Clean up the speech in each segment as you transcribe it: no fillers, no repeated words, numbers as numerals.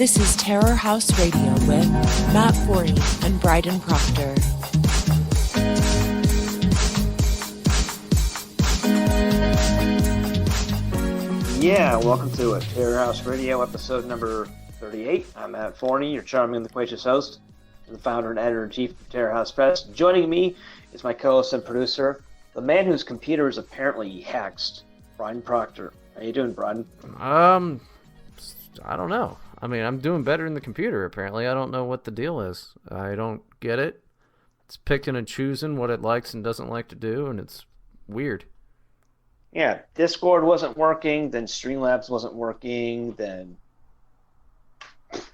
This is Terror House Radio with Matt Forney and Bryden Proctor. Yeah, welcome to it. Terror House Radio, episode number 38. I'm Matt Forney, your charming and loquacious host, and the founder and editor-in-chief of Terror House Press. Joining me is my co-host and producer, the man whose computer is apparently hacked, Bryden Proctor. How you doing, Bryden? I don't know. I mean, I'm doing better in the computer, apparently. I don't know what the deal is. I don't get it. It's picking and choosing what it likes and doesn't like to do, and it's weird. Yeah, Discord wasn't working, then Streamlabs wasn't working, then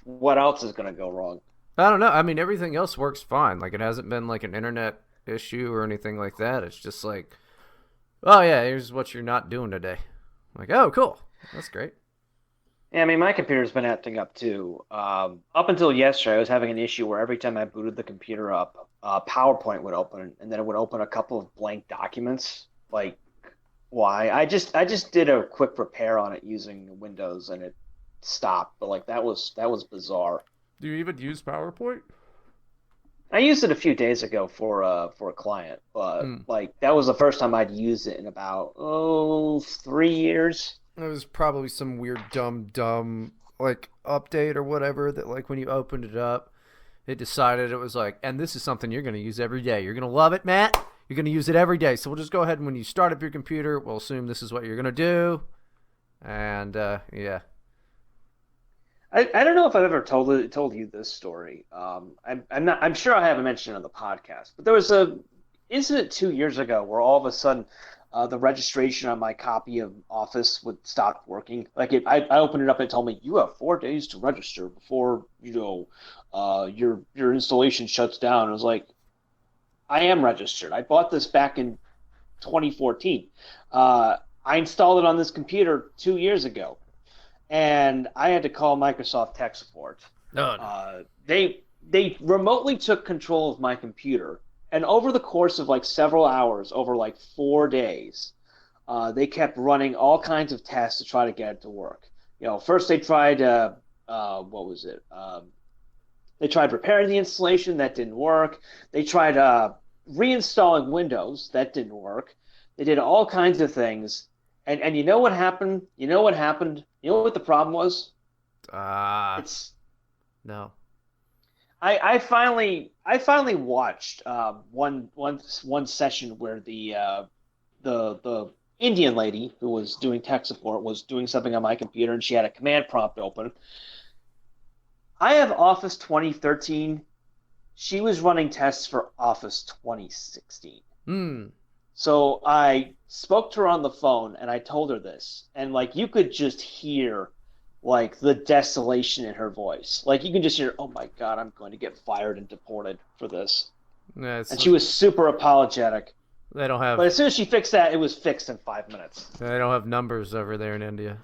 what else is going to go wrong? I don't know. I mean, everything else works fine. Like, it hasn't been like an internet issue or anything like that. It's just like, oh, yeah, here's what you're not doing today. I'm like, oh, cool. That's great. Yeah, I mean, my computer's been acting up too. Up until yesterday, I was having an issue where every time I booted the computer up, PowerPoint would open, and then it would open a couple of blank documents. Like, why? I just did a quick repair on it using Windows, and it stopped. But like, that was bizarre. Do you even use PowerPoint? I used it a few days ago for a client, but like that was the first time I'd used it in about 3 years. It was probably some weird dumb like update or whatever that like when you opened it up, it decided it was like, and this is something you're going to use every day. You're going to love it, Matt. You're going to use it every day. So we'll just go ahead and when you start up your computer, we'll assume this is what you're going to do. And yeah. I don't know if I've ever told you this story. I'm sure I haven't mentioned it on the podcast, but there was a incident 2 years ago where all of a sudden the registration on my copy of Office would stop working. Like I opened it up and it told me you have 4 days to register before your installation shuts down. I was like, I am registered. I bought this back in 2014. I installed it on this computer 2 years ago. And I had to call Microsoft tech support. No. They remotely took control of my computer, and over the course of like several hours, over like 4 days, they kept running all kinds of tests to try to get it to work. You know, first they tried what was it? They tried repairing the installation, that didn't work. They tried reinstalling Windows, that didn't work. They did all kinds of things. And you know what happened? You know what happened? You know what the problem was? No. I finally watched one session where the Indian lady who was doing tech support was doing something on my computer and she had a command prompt open. I have Office 2013. She was running tests for Office 2016. So I spoke to her on the phone and I told her this, and like you could just hear like the desolation in her voice. Like you can just hear, "Oh my God, I'm going to get fired and deported for this." Yeah, and she was super apologetic. They don't have. But as soon as she fixed that, it was fixed in 5 minutes. They don't have numbers over there in India.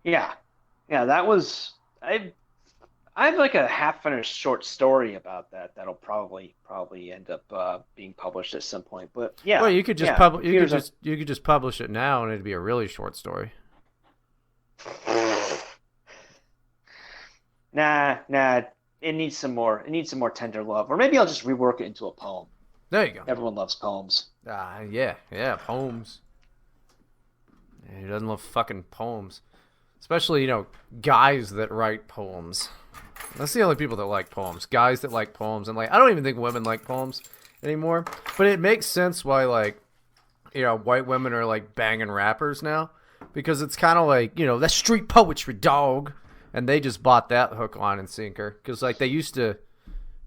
Yeah, that was I have like a half-finished short story about that that'll probably end up being published at some point. But yeah, well, you could just you could just publish it now, and it'd be a really short story. Nah. It needs some more. It needs some more tender love, or maybe I'll just rework it into a poem. There you go. Everyone loves poems. Yeah, poems. Yeah, who doesn't love fucking poems? Especially, guys that write poems. That's the only people that like poems. Guys that like poems. And, I don't even think women like poems anymore. But it makes sense why, white women are, banging rappers now. Because it's kind of like, that's street poetry, dog. And they just bought that hook, line, and sinker. Because, they used to,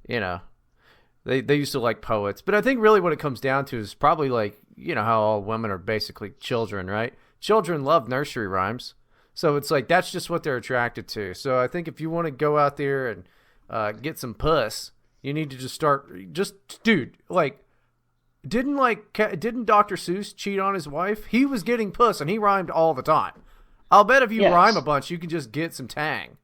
they used to like poets. But I think really what it comes down to is probably, how all women are basically children, right? Children love nursery rhymes. So it's that's just what they're attracted to. So I think if you want to go out there and get some puss, you need to just dude, didn't Dr. Seuss cheat on his wife? He was getting puss and he rhymed all the time. I'll bet if you rhyme a bunch, you can just get some tang.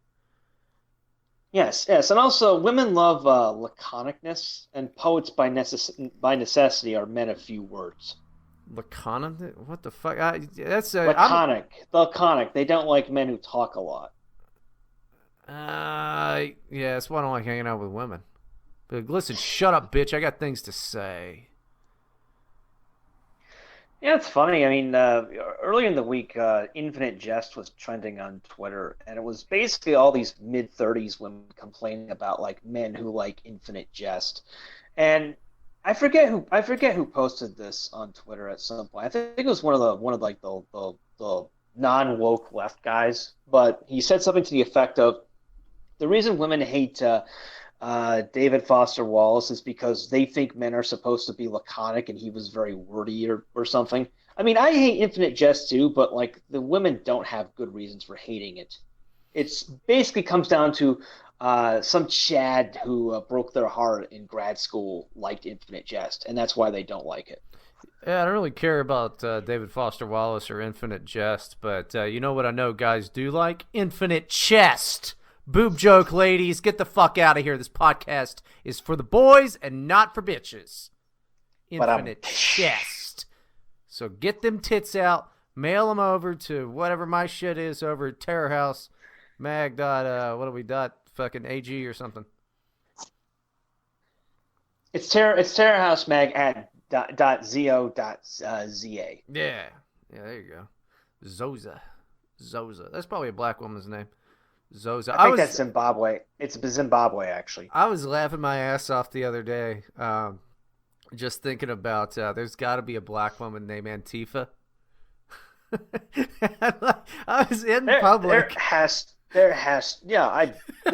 Yes, and also women love laconicness, and poets by necessity are men of few words. Laconic? What the fuck? That's laconic. Laconic. They don't like men who talk a lot. Yeah, that's why I don't like hanging out with women. But like, listen, shut up, bitch. I got things to say. Yeah, it's funny. I mean, earlier in the week, Infinite Jest was trending on Twitter, and it was basically all these mid-30s women complaining about like men who like Infinite Jest. And I forget who posted this on Twitter at some point. I think it was one of like the non-woke left guys, but he said something to the effect of the reason women hate David Foster Wallace is because they think men are supposed to be laconic and he was very wordy or something. I mean, I hate Infinite Jest too, but like the women don't have good reasons for hating it. It's basically comes down to some Chad who broke their heart in grad school liked Infinite Jest, and that's why they don't like it. Yeah, I don't really care about David Foster Wallace or Infinite Jest, but you know what I know guys do like? Infinite Chest. Boob joke, ladies. Get the fuck out of here. This podcast is for the boys and not for bitches. Infinite Chest. So get them tits out. Mail them over to whatever my shit is over at Terror House. Mag. What do we dot? Fucking AG or something. It's Terror House Mag at .zo.za. Yeah, there you go. Zoza. That's probably a black woman's name. Zoza. I think that's Zimbabwe. It's Zimbabwe, actually. I was laughing my ass off the other day, just thinking about there's got to be a black woman named Antifa. I was in public. There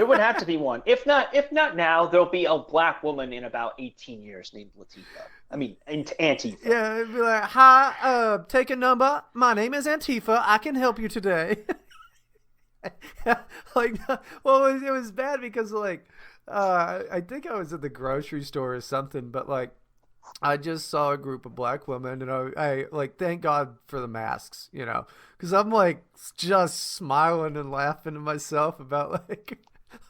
would have to be one. If not now, there'll be a black woman in about 18 years named Latifah. I mean, Antifa. Yeah, it'd be like, hi, take a number. My name is Antifa. I can help you today. Like, well, it was bad because like, I think I was at the grocery store or something, but like, I just saw a group of black women, and I like, thank God for the masks, you know, because I'm like just smiling and laughing to myself about like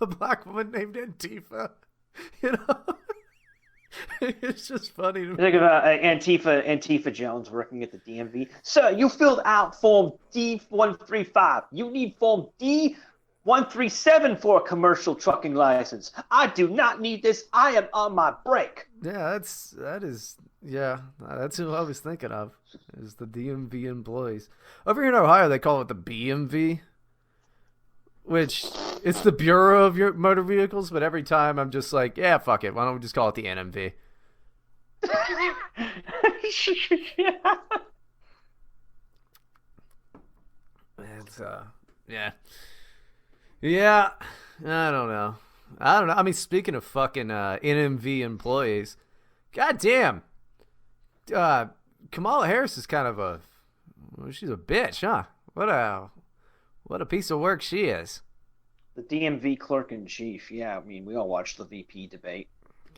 a black woman named Antifa, you know. It's just funny to me. Think about Antifa Jones working at the DMV. Sir, you filled out Form D135. You need Form D137 for a commercial trucking license. I do not need this. I am on my break. Yeah, that's who I was thinking of, is the DMV employees. Over here in Ohio, they call it the BMV, which it's the Bureau of your Motor Vehicles, but every time I'm just like, yeah, fuck it. Why don't we just call it the NMV? It's, yeah. Yeah, I don't know. I mean, speaking of fucking NMV employees, goddamn, Kamala Harris is kind of she's a bitch, huh? What a piece of work she is. The DMV clerk in chief. Yeah, I mean, we all watched the VP debate.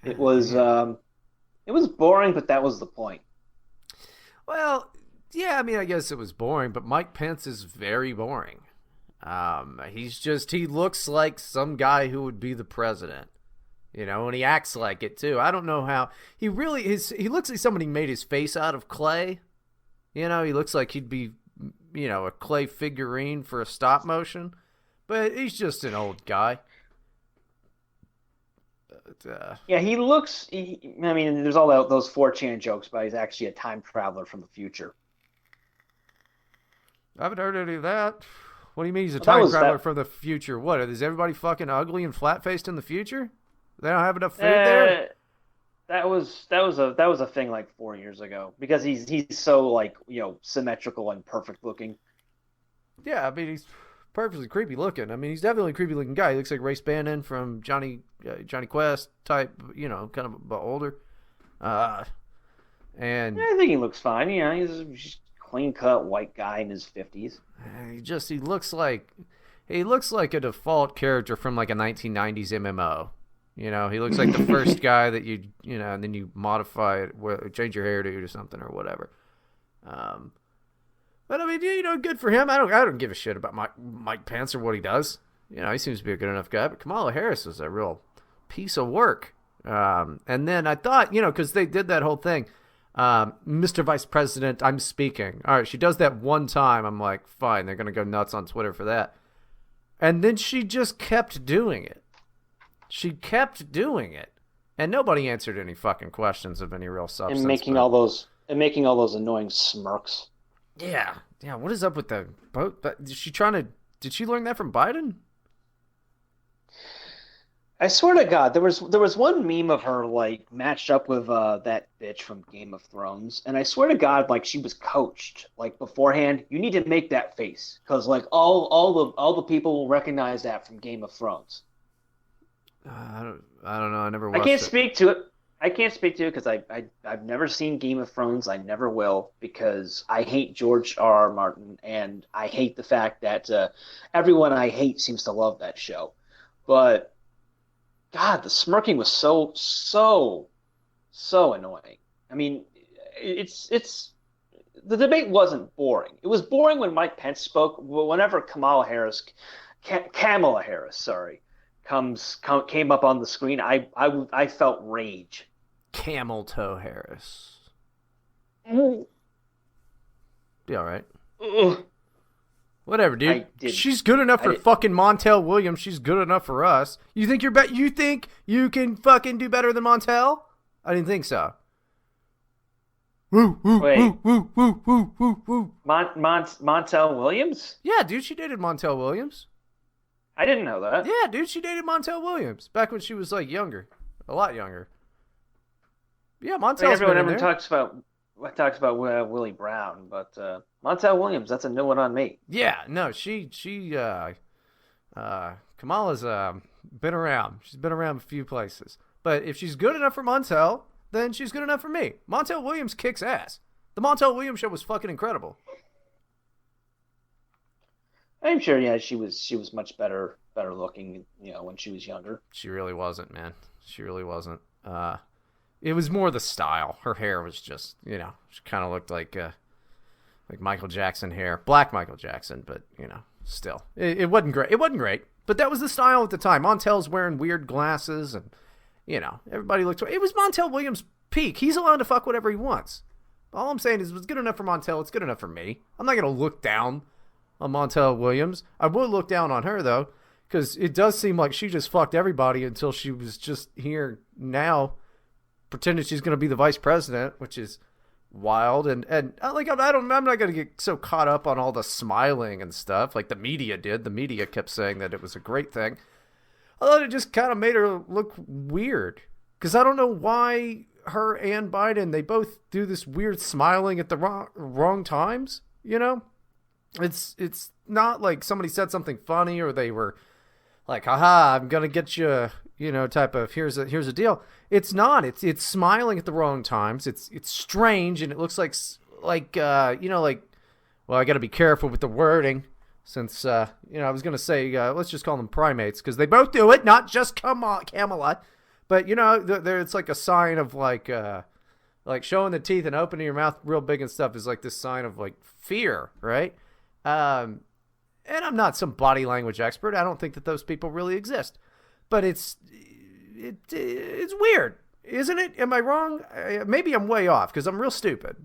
It was boring, but that was the point. Well, yeah, I mean, I guess it was boring, but Mike Pence is very boring. He looks like some guy who would be the president, you know, and he acts like it too. I don't know how he really is. He looks like somebody made his face out of clay. You know, he looks like he'd be, you know, a clay figurine for a stop motion, but he's just an old guy. But, yeah, he looks. I mean, there's all those 4chan jokes, but he's actually a time traveler from the future. I haven't heard any of that. What do you mean he's a time traveler from the future? What, is everybody fucking ugly and flat-faced in the future? They don't have enough food there? That was a thing like 4 years ago because he's so like, you know, symmetrical and perfect looking. Yeah, I mean, he's perfectly creepy looking. I mean, he's definitely a creepy looking guy. He looks like Race Bannon from Johnny Quest type, you know, kind of older. And yeah, I think he looks fine. Yeah, he's just clean-cut white guy in his 50s. He looks like a default character from like a 1990s MMO. You know, he looks like the first guy that you know, and then you modify it, change your hairdo or something or whatever. But I mean, you know, good for him. I don't give a shit about Mike Pence or what he does. You know, he seems to be a good enough guy. But Kamala Harris was a real piece of work. And then I thought, you know, because they did that whole thing. Mr. Vice President, I'm speaking. All right, she does that one time. I'm like, fine, they're going to go nuts on Twitter for that. And then she just kept doing it. She kept doing it. And nobody answered any fucking questions of any real substance. And making all those annoying smirks. Yeah. Yeah, what is up with the boat? Did she learn that from Biden? I swear to God, there was one meme of her like matched up with that bitch from Game of Thrones, and I swear to God, like she was coached like beforehand. You need to make that face because like all the people will recognize that from Game of Thrones. I don't know. I never watched I can't it. speak to it. I can't speak to it because I've never seen Game of Thrones. I never will because I hate George R. R. Martin, and I hate the fact that everyone I hate seems to love that show. But God, the smirking was so annoying. I mean, it's the debate wasn't boring. It was boring when Mike Pence spoke. Whenever Kamala Harris, sorry, came up on the screen, I felt rage. Camel Toe Harris. Ugh. Be all right. Whatever, dude. She's good enough for fucking Montel Williams. She's good enough for us. You think you think you can fucking do better than Montel? I didn't think so. Woo, woo, Wait. woo, woo, woo, woo, woo, woo. Montel Williams? Yeah, dude, she dated Montel Williams. I didn't know that. Yeah, dude, she dated Montel Williams back when she was like younger, a lot younger. Yeah, Montel's Everyone been in ever there. talks about Willie Brown, but Montel Williams, that's a new one on me. Yeah, no, Kamala's been around. She's been around a few places. But if she's good enough for Montel, then she's good enough for me. Montel Williams kicks ass. The Montel Williams show was fucking incredible. I'm sure, yeah, she was much better looking, when she was younger. She really wasn't, man. She really wasn't. It was more the style. Her hair was just, she kind of looked like Michael Jackson hair. Black Michael Jackson, but, still. It wasn't great. It wasn't great. But that was the style at the time. Montel's wearing weird glasses and, everybody looked... It was Montel Williams' peak. He's allowed to fuck whatever he wants. All I'm saying is it was good enough for Montel. It's good enough for me. I'm not going to look down on Montel Williams. I would look down on her, though, because it does seem like she just fucked everybody until she was just here now pretending she's going to be the vice president, which is wild. And like, I'm not going to get so caught up on all the smiling and stuff like the media did. The media kept saying that it was a great thing. I thought it just kind of made her look weird, because I don't know why her and Biden, they both do this weird smiling at the wrong times. It's not like somebody said something funny or they were like, haha, I'm gonna get you, type of here's a deal. It's not. It's smiling at the wrong times. It's strange, and it looks like well, I got to be careful with the wording, since I was gonna say let's just call them primates, because they both do it, not just Kamala, but it's like a sign of like showing the teeth and opening your mouth real big and stuff is like this sign of like fear, right? And I'm not some body language expert. I don't think that those people really exist. But it's weird, isn't it? Am I wrong? Maybe I'm way off because I'm real stupid.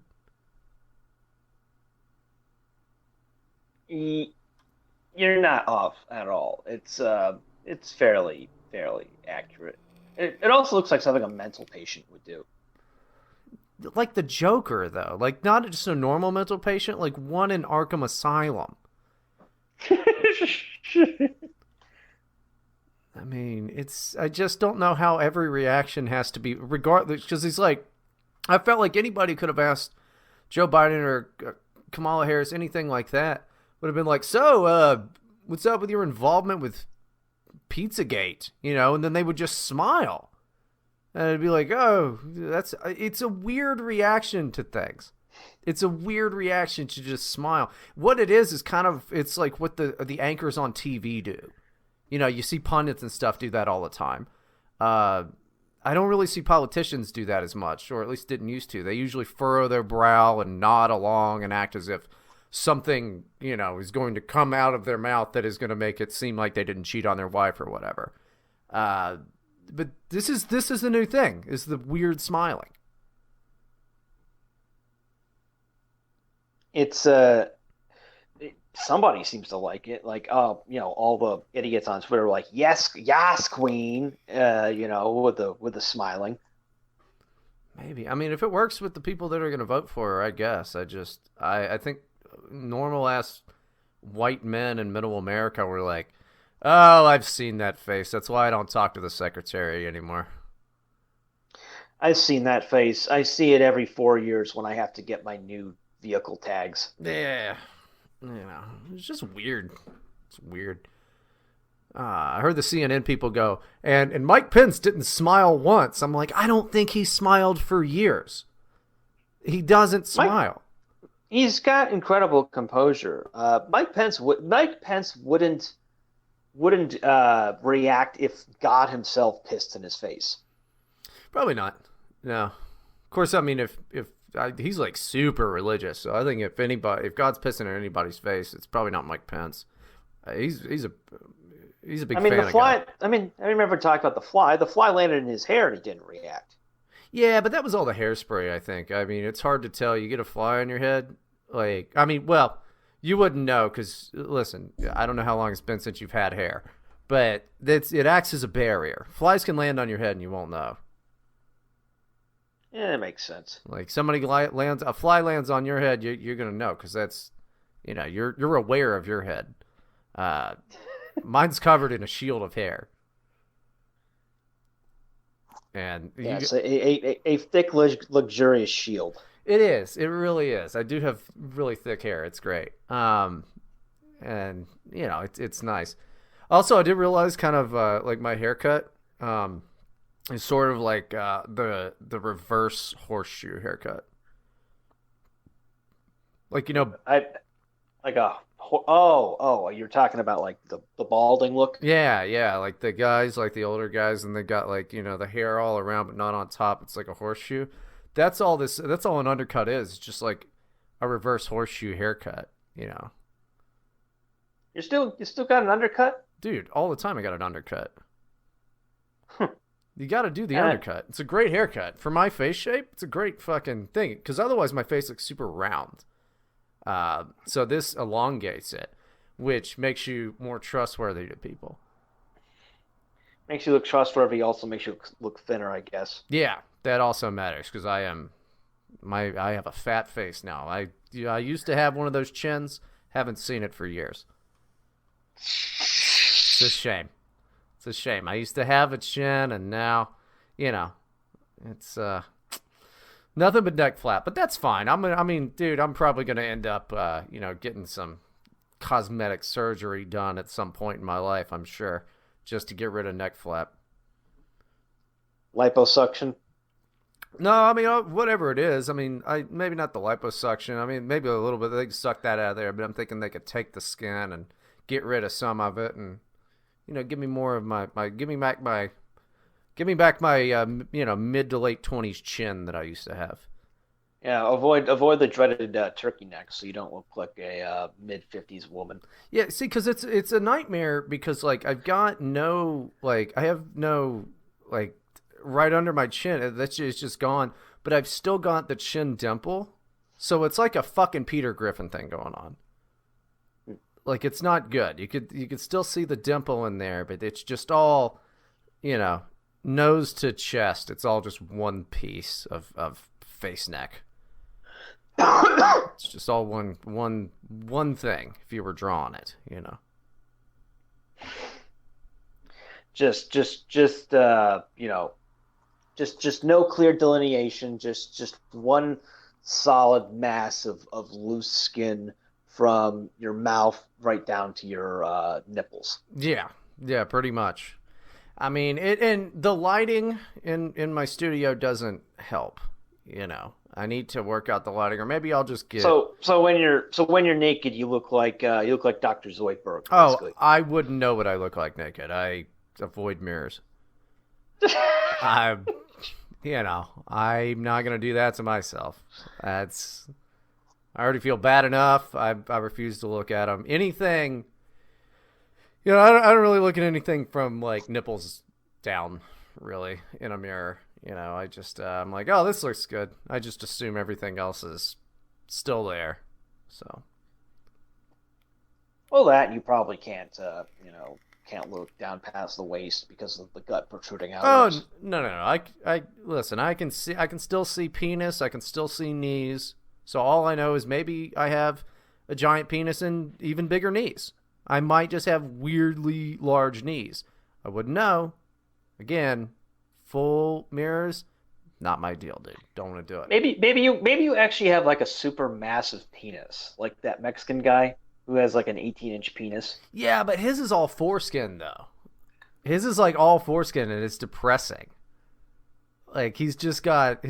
You're not off at all. It's fairly accurate. It also looks like something a mental patient would do. Like the Joker, though. Like, not just a normal mental patient, like one in Arkham Asylum. I mean, I just don't know how every reaction has to be, regardless, because he's like, I felt like anybody could have asked Joe Biden or Kamala Harris, anything like that, would have been like, so, what's up with your involvement with Pizzagate? And then they would just smile. And it'd be like, oh, it's a weird reaction to things. It's a weird reaction to just smile. What it is kind of, it's like what the anchors on TV do. You see pundits and stuff do that all the time. I don't really see politicians do that as much, or at least didn't used to. They usually furrow their brow and nod along and act as if something, is going to come out of their mouth that is going to make it seem like they didn't cheat on their wife or whatever. But this is the new thing, is the weird smiling. It's somebody seems to like it. Like, all the idiots on Twitter were like, yes, yes, queen, with the smiling. Maybe. I mean, if it works with the people that are going to vote for her, I guess. I think normal ass white men in middle America were like, oh, I've seen that face. That's why I don't talk to the secretary anymore. I've seen that face. I see it every 4 years when I have to get my new vehicle tags. Yeah. It's just weird. It's weird. I heard the CNN people go, and Mike Pence didn't smile once. I'm like, I don't think he smiled for years. He doesn't smile. He's got incredible composure. Mike Pence wouldn't react if God himself pissed in his face. Probably not. No. Of course, I mean, if he's like super religious, so I think if God's pissing in anybody's face, it's probably not Mike Pence. He's a big fan the fly. of God. I mean, I remember talking about the fly. The fly landed in his hair, and he didn't react. Yeah, but that was all the hairspray, I think. I mean, it's hard to tell. You get a fly on your head, like, I mean, well, you wouldn't know because, listen, I don't know how long it's been since you've had hair, but it acts as a barrier. Flies can land on your head, and you won't know. Yeah, it makes sense. Like a fly lands on your head, you're gonna know because that's, you're aware of your head. Mine's covered in a shield of hair, and it's a thick, luxurious shield. It is. It really is. I do have really thick hair. It's great. And it's nice. Also, I did realize kind of like my haircut. Is sort of like the reverse horseshoe haircut. Like, you're talking about like the balding look? Yeah, like the guys, like the older guys, and they got like, the hair all around but not on top. It's like a horseshoe. That's all an undercut is. It's just like a reverse horseshoe haircut, You still got an undercut? Dude, all the time I got an undercut. You got to do the undercut. It's a great haircut. For my face shape, it's a great fucking thing. Because otherwise my face looks super round. So this elongates it, which makes you more trustworthy to people. Makes you look trustworthy, also makes you look thinner, I guess. Yeah, that also matters because I have a fat face now. I used to have one of those chins. Haven't seen it for years. It's a shame. It's a shame. I used to have a chin, and now, it's nothing but neck flap. But that's fine. Dude, I'm probably gonna end up, getting some cosmetic surgery done at some point in my life. I'm sure, just to get rid of neck flap. Liposuction. No, I mean, whatever it is. I mean, maybe not the liposuction. I mean, maybe a little bit. They can suck that out of there, but I'm thinking they could take the skin and get rid of some of it and. Give me more of give me back my mid to late 20s chin that I used to have. Yeah, avoid the dreaded turkey neck, so you don't look like a mid-50s woman. Yeah, see, because it's a nightmare because like I have no right under my chin. It's just gone, but I've still got the chin dimple, so it's like a fucking Peter Griffin thing going on. Like, it's not good. You could still see the dimple in there, but it's just all, nose to chest. It's all just one piece of face neck. It's just all one thing. If you were drawing it, Just no clear delineation. Just one solid mass of loose skin from your mouth right down to your nipples. Yeah, pretty much. I mean, and the lighting in my studio doesn't help. I need to work out the lighting, or maybe I'll just get. So when you're naked, you look like Dr. Zoidberg. Basically. Oh, I wouldn't know what I look like naked. I avoid mirrors. I'm not gonna do that to myself. I already feel bad enough. I refuse to look at them. Anything, I don't really look at anything from like nipples down, really, in a mirror. I just I'm like, oh, this looks good. I just assume everything else is still there. So Well, that you probably can't, can't look down past the waist because of the gut protruding out. Oh no. I listen. I can still see penis. I can still see knees. So all I know is maybe I have a giant penis and even bigger knees. I might just have weirdly large knees. I wouldn't know. Again, full mirrors, not my deal, dude. Don't want to do it. Maybe you actually have like a super massive penis, like that Mexican guy who has like an 18-inch penis. Yeah, but his is all foreskin though. His is like all foreskin, and it's depressing. Like he's just got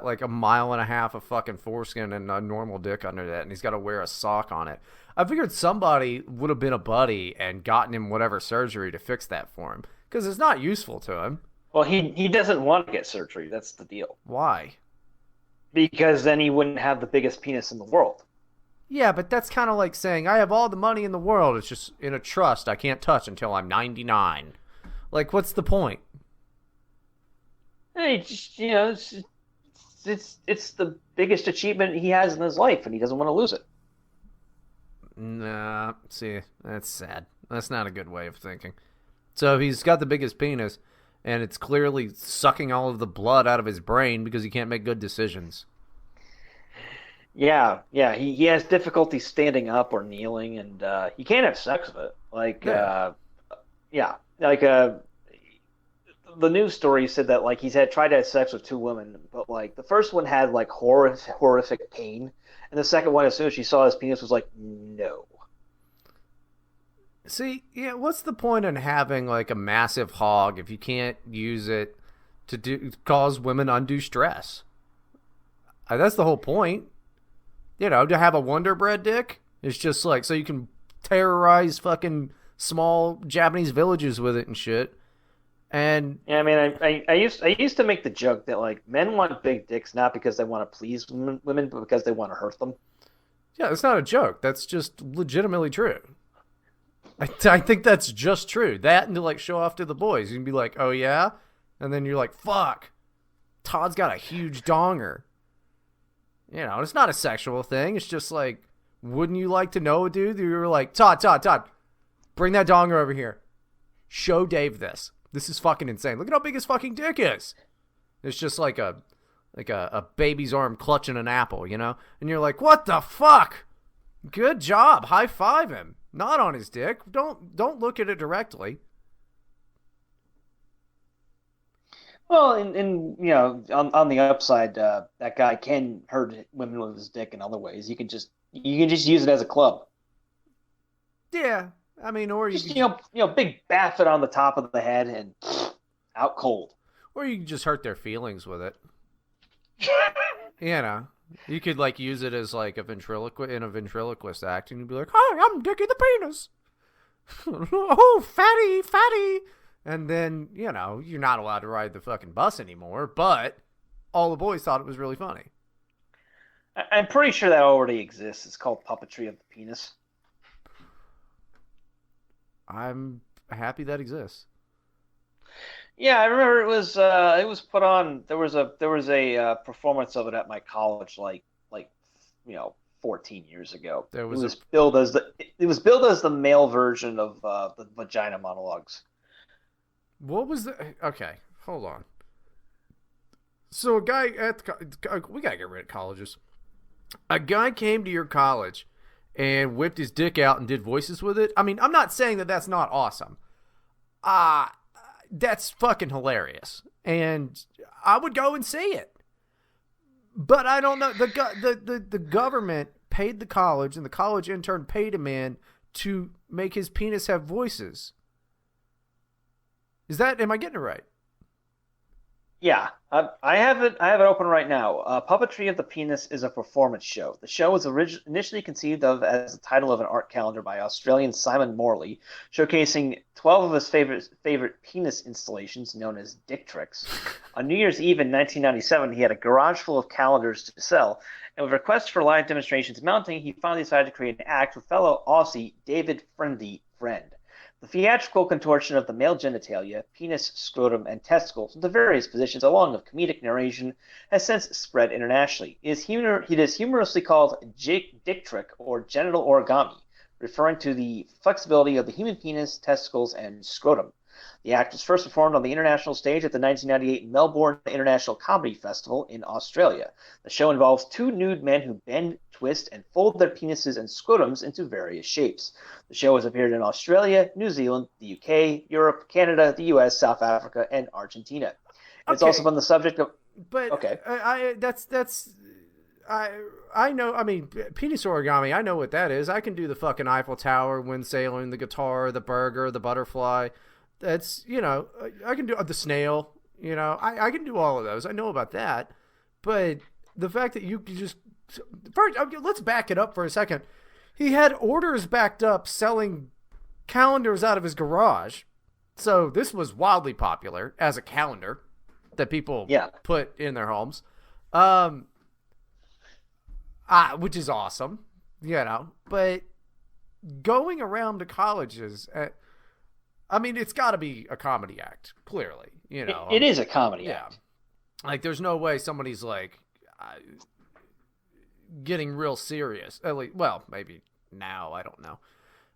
like a mile and a half of fucking foreskin and a normal dick under that, and he's got to wear a sock on it. I figured somebody would have been a buddy and gotten him whatever surgery to fix that for him, because it's not useful to him. Well, he doesn't want to get surgery. That's the deal. Why? Because then he wouldn't have the biggest penis in the world. Yeah, but that's kind of like saying, I have all the money in the world. It's just in a trust I can't touch until I'm 99. Like, what's the point? Hey, just, it's the biggest achievement he has in his life, and he doesn't want to lose it. Nah, see, that's sad. That's not a good way of thinking. So he's got the biggest penis, and it's clearly sucking all of the blood out of his brain because he can't make good decisions. Yeah, he has difficulty standing up or kneeling, and he can't have sex with it. The news story said that like he's tried to have sex with 2 women, but like the first one had like horrific pain, and the second one, as soon as she saw his penis, was like, no. See, yeah, what's the point in having like a massive hog if you can't use it to cause women undue stress? That's the whole point. To have a Wonder Bread dick is just like so you can terrorize fucking small Japanese villages with it and shit. And yeah, I mean, I used to make the joke that like men want big dicks not because they want to please women, but because they want to hurt them. Yeah, that's not a joke. That's just legitimately true. I think that's just true. That and to like show off to the boys. You can be like, oh yeah? And then you're like, fuck. Todd's got a huge donger. It's not a sexual thing. It's just like, wouldn't you like to know a dude? You were like, Todd, bring that donger over here. Show Dave this. This is fucking insane. Look at how big his fucking dick is. It's just like a baby's arm clutching an apple, And you're like, what the fuck? Good job. High five him. Not on his dick. Don't look at it directly. Well, on the upside, that guy can hurt women with his dick in other ways. You can just use it as a club. Yeah, I mean, or you just, big baff it on the top of the head and out cold. Or you can just hurt their feelings with it. You could like use it as like a ventriloquist act, and you'd be like, "Hi, I'm Dickie the Penis." Oh, fatty. And then, you're not allowed to ride the fucking bus anymore, but all the boys thought it was really funny. I'm pretty sure that already exists. It's called Puppetry of the Penis. I'm happy that exists. Yeah, I remember it was put on. There was a performance of it at my college, like 14 years ago. It was billed as the male version of the vagina monologues. What was the... Okay, hold on. So a guy at we gotta get rid of colleges. A guy came to your college and whipped his dick out and did voices with it. I mean, I'm not saying that that's not awesome. That's fucking hilarious, and I would go and see it. But I don't know. The government paid the college, and the college intern paid a man to make his penis have voices. Am I getting it right? Yeah, I have it open right now. Puppetry of the Penis is a performance show. The show was initially conceived of as the title of an art calendar by Australian Simon Morley, showcasing 12 of his favorite penis installations known as dick tricks. On New Year's Eve in 1997, he had a garage full of calendars to sell, and with requests for live demonstrations mounting, he finally decided to create an act with fellow Aussie David Friend. The theatrical contortion of the male genitalia, penis, scrotum, and testicles into various positions along with comedic narration has since spread internationally. It is humorously called dick trick or genital origami, referring to the flexibility of the human penis, testicles, and scrotum. The act was first performed on the international stage at the 1998 Melbourne International Comedy Festival in Australia. The show involves two nude men who bend, twist, and fold their penises and scrotums into various shapes. The show has appeared in Australia, New Zealand, the UK, Europe, Canada, the US, South Africa, and Argentina. It's also been the subject of... But okay. I know, I mean, penis origami, I know what that is. I can do the fucking Eiffel Tower, wind sailing, the guitar, the burger, the butterfly. That's, you know, I can do the snail, you know, I can do all of those. I know about that. But the fact that you can just, first, let's back it up for a second. He had orders backed up selling calendars out of his garage. So this was wildly popular as a calendar that people put in their homes. Which is awesome, you know, but going around to colleges, I mean, it's got to be a comedy act, clearly, you know. It is a comedy act. Like, there's no way somebody's, like, getting real serious. At least, well, maybe now, I don't know.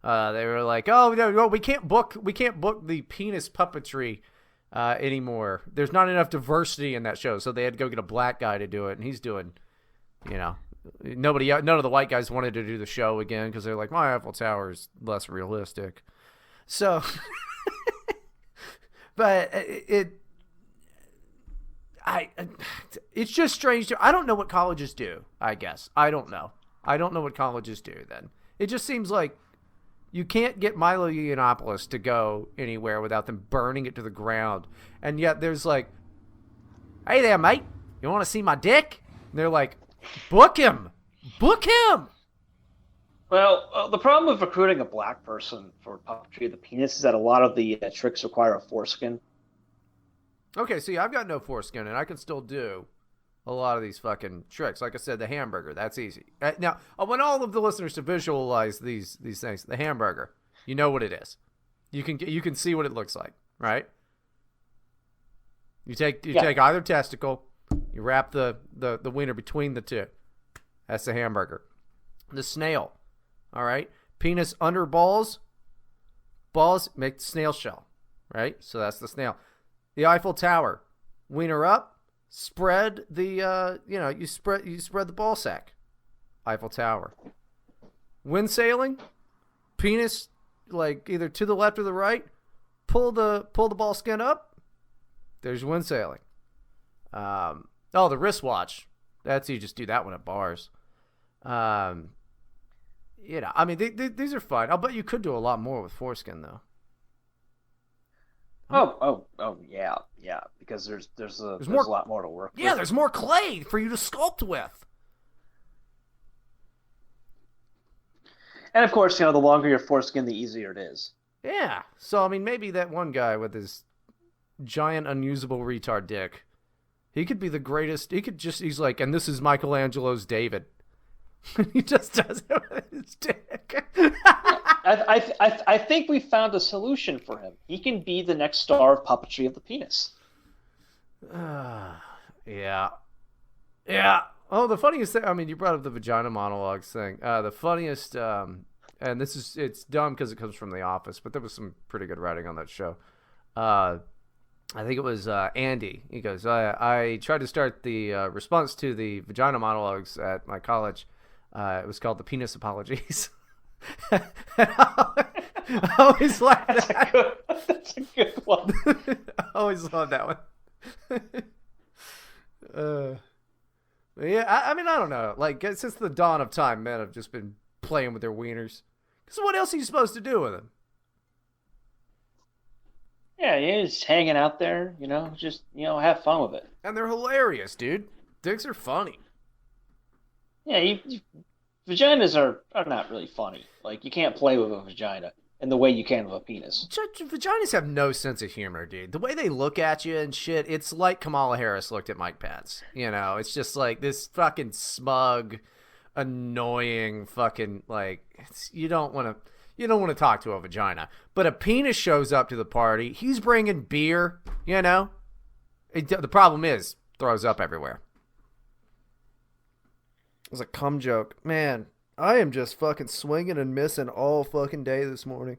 They were like, oh, no, we can't book the penis puppetry anymore. There's not enough diversity in that show, so they had to go get a black guy to do it, and he's doing, you know. None of the white guys wanted to do the show again because they're like, my Eiffel Tower is less realistic. So, but it's just strange. I don't know what colleges do, I guess. I don't know what colleges do then. It just seems like you can't get Milo Yiannopoulos to go anywhere without them burning it to the ground. And yet there's like, hey there, mate, you want to see my dick? And they're like, book him. Well, the problem with recruiting a black person for puppetry of the penis is that a lot of the tricks require a foreskin. Okay, see, I've got no foreskin, and I can still do a lot of these fucking tricks. Like I said, the hamburger, that's easy. Now, I want all of the listeners to visualize these things. The hamburger, you know what it is. You can see what it looks like, right? You take either testicle, you wrap the wiener between the two. That's the hamburger. The snail, all right? Penis under balls make the snail shell, right? So that's the snail. The Eiffel Tower, wiener up, spread the you spread the ball sack. Eiffel Tower. Wind sailing, penis like either to the left or the right, pull the ball skin up. There's wind sailing. The wristwatch. That's you just do that one at bars. You know, I mean, these are fun. I'll bet you could do a lot more with foreskin, though. Oh, yeah, because there's a lot more to work with. Yeah, there's more clay for you to sculpt with. And of course, you know, the longer your foreskin, the easier it is. Yeah. So, I mean, maybe that one guy with his giant unusable retard dick, he could be the greatest. He's like, and this is Michelangelo's David. He just does it with his dick. I think we found a solution for him. He can be the next star of puppetry of the penis. Yeah. Oh, the funniest thing, I mean, you brought up the vagina monologues thing. The funniest, and it's dumb because it comes from The Office, but there was some pretty good writing on that show. I think it was Andy. He goes, I tried to start the response to the vagina monologues at my college. It was called the Penis Apologies. I always like that. That's a good one. I always love that one. Yeah, I mean, I don't know. Like, since the dawn of time, men have just been playing with their wieners. Because what else are you supposed to do with them? Yeah, you're just hanging out there, you know, just, you know, have fun with it. And they're hilarious, dude. Dicks are funny. Yeah, vaginas are not really funny. Like, you can't play with a vagina in the way you can with a penis. Vaginas have no sense of humor, dude. The way they look at you and shit, it's like Kamala Harris looked at Mike Pence. You know, it's just like this fucking smug, annoying fucking, like, you don't want to talk to a vagina. But a penis shows up to the party. He's bringing beer, you know. The problem is, throws up everywhere. It was a cum joke. Man, I am just fucking swinging and missing all fucking day this morning.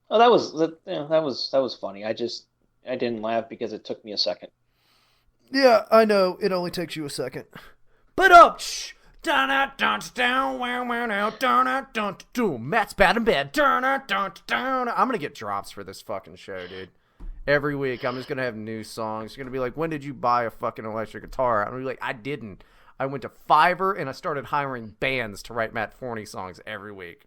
Oh, that was funny. I didn't laugh because it took me a second. Yeah, I know. It only takes you a second. But up! Matt's bad in bed. I'm gonna get drops for this fucking show, dude. Every week, I'm just gonna have new songs. It's gonna be like, when did you buy a fucking electric guitar? I'm gonna be like, I didn't. I went to Fiverr and I started hiring bands to write Matt Forney songs every week.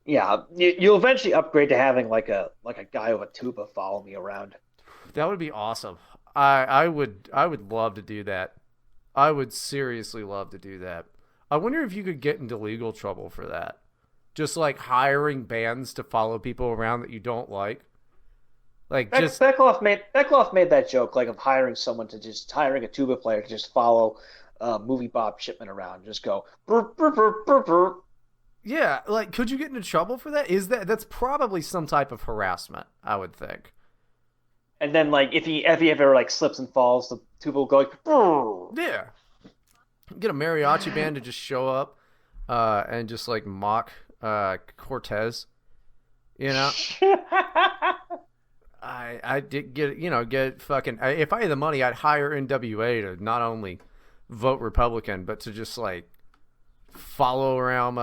Yeah, you'll eventually upgrade to having like a guy with a tuba follow me around. That would be awesome. I would love to do that. I would seriously love to do that. I wonder if you could get into legal trouble for that. Just like hiring bands to follow people around that you don't like. Like just Beckloff made that joke, like, of hiring a tuba player to just follow movie Bob Shipman around, just go burp, burp, burp, burp, burp. Yeah, like, could you get into trouble for that? That's probably some type of harassment, I would think. And then, like, if he ever like slips and falls, the tuba will go like, burp. Yeah. Get a mariachi band to just show up and just like mock Cortez, you know. I did get fucking. If I had the money, I'd hire NWA to not only vote Republican, but to just like follow around.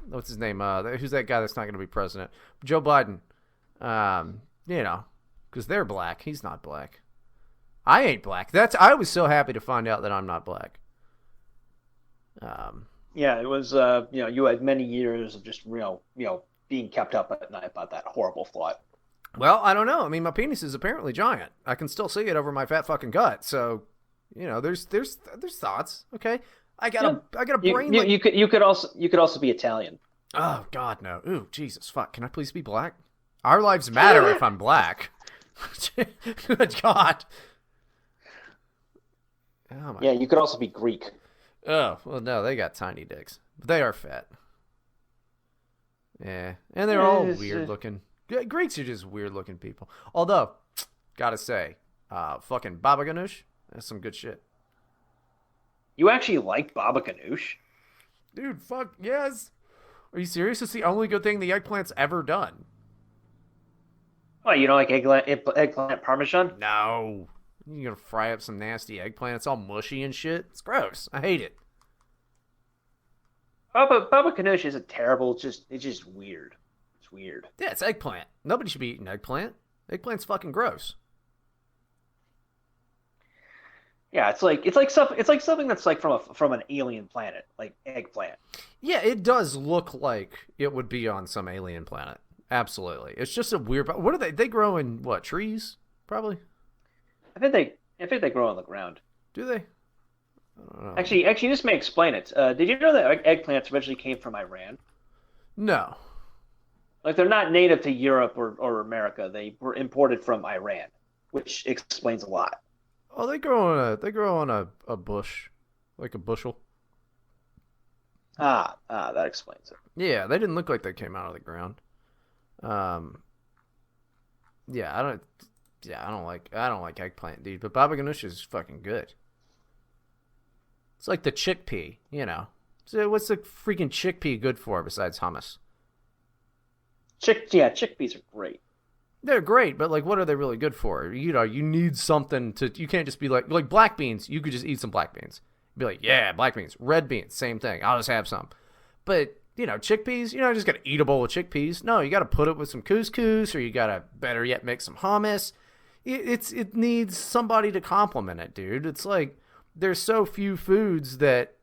What's his name? Who's that guy that's not going to be president? Joe Biden. Because they're black. He's not black. I ain't black. I was so happy to find out that I'm not black. Yeah, it was. You had many years of just being kept up at night about that horrible thought. Well, I don't know. I mean, my penis is apparently giant. I can still see it over my fat fucking gut. So, there's thoughts. Okay, I got a brain. You could also be Italian. Oh God, no. Ooh, Jesus, fuck. Can I please be black? Our lives matter if I'm black. Good God. Oh yeah, you could also be Greek. Oh well, no, they got tiny dicks, but they are fat. Yeah, and they're all weird looking. Greeks are just weird looking people. Although, gotta say, fucking Baba Ganoush, that's some good shit. You actually like Baba Ganoush? Dude, fuck yes. Are you serious? It's the only good thing the eggplant's ever done. What, you don't like eggplant parmesan? No. You're gonna fry up some nasty eggplant. It's all mushy and shit. It's gross. I hate it. Baba Ganoush isn't terrible. It's just weird. It's weird. Yeah, it's eggplant. Nobody should be eating eggplant. Eggplant's fucking gross. Yeah, it's like something that's like from an alien planet, like eggplant. Yeah, it does look like it would be on some alien planet. Absolutely. It's just a weird. What are they? They grow in what, trees? Probably. I think they grow on the ground. Do they? Actually, this may explain it. Did you know that eggplants originally came from Iran? No. Like, they're not native to Europe or America. They were imported from Iran, which explains a lot. Oh, they grow on a bush, like a bushel. That explains it. Yeah, they didn't look like they came out of the ground. Yeah, I don't like eggplant, dude. But baba ganoush is fucking good. It's like the chickpea, So what's the freaking chickpea good for besides hummus? Chickpeas are great. They're great, but like, what are they really good for? You need something to. You can't just be like black beans. You could just eat some black beans. Be like, yeah, black beans, red beans, same thing. I'll just have some. But chickpeas. You just gotta eat a bowl of chickpeas. No, you gotta put it with some couscous, or you gotta, better yet, make some hummus. It needs somebody to complement it, dude. It's like there's so few foods that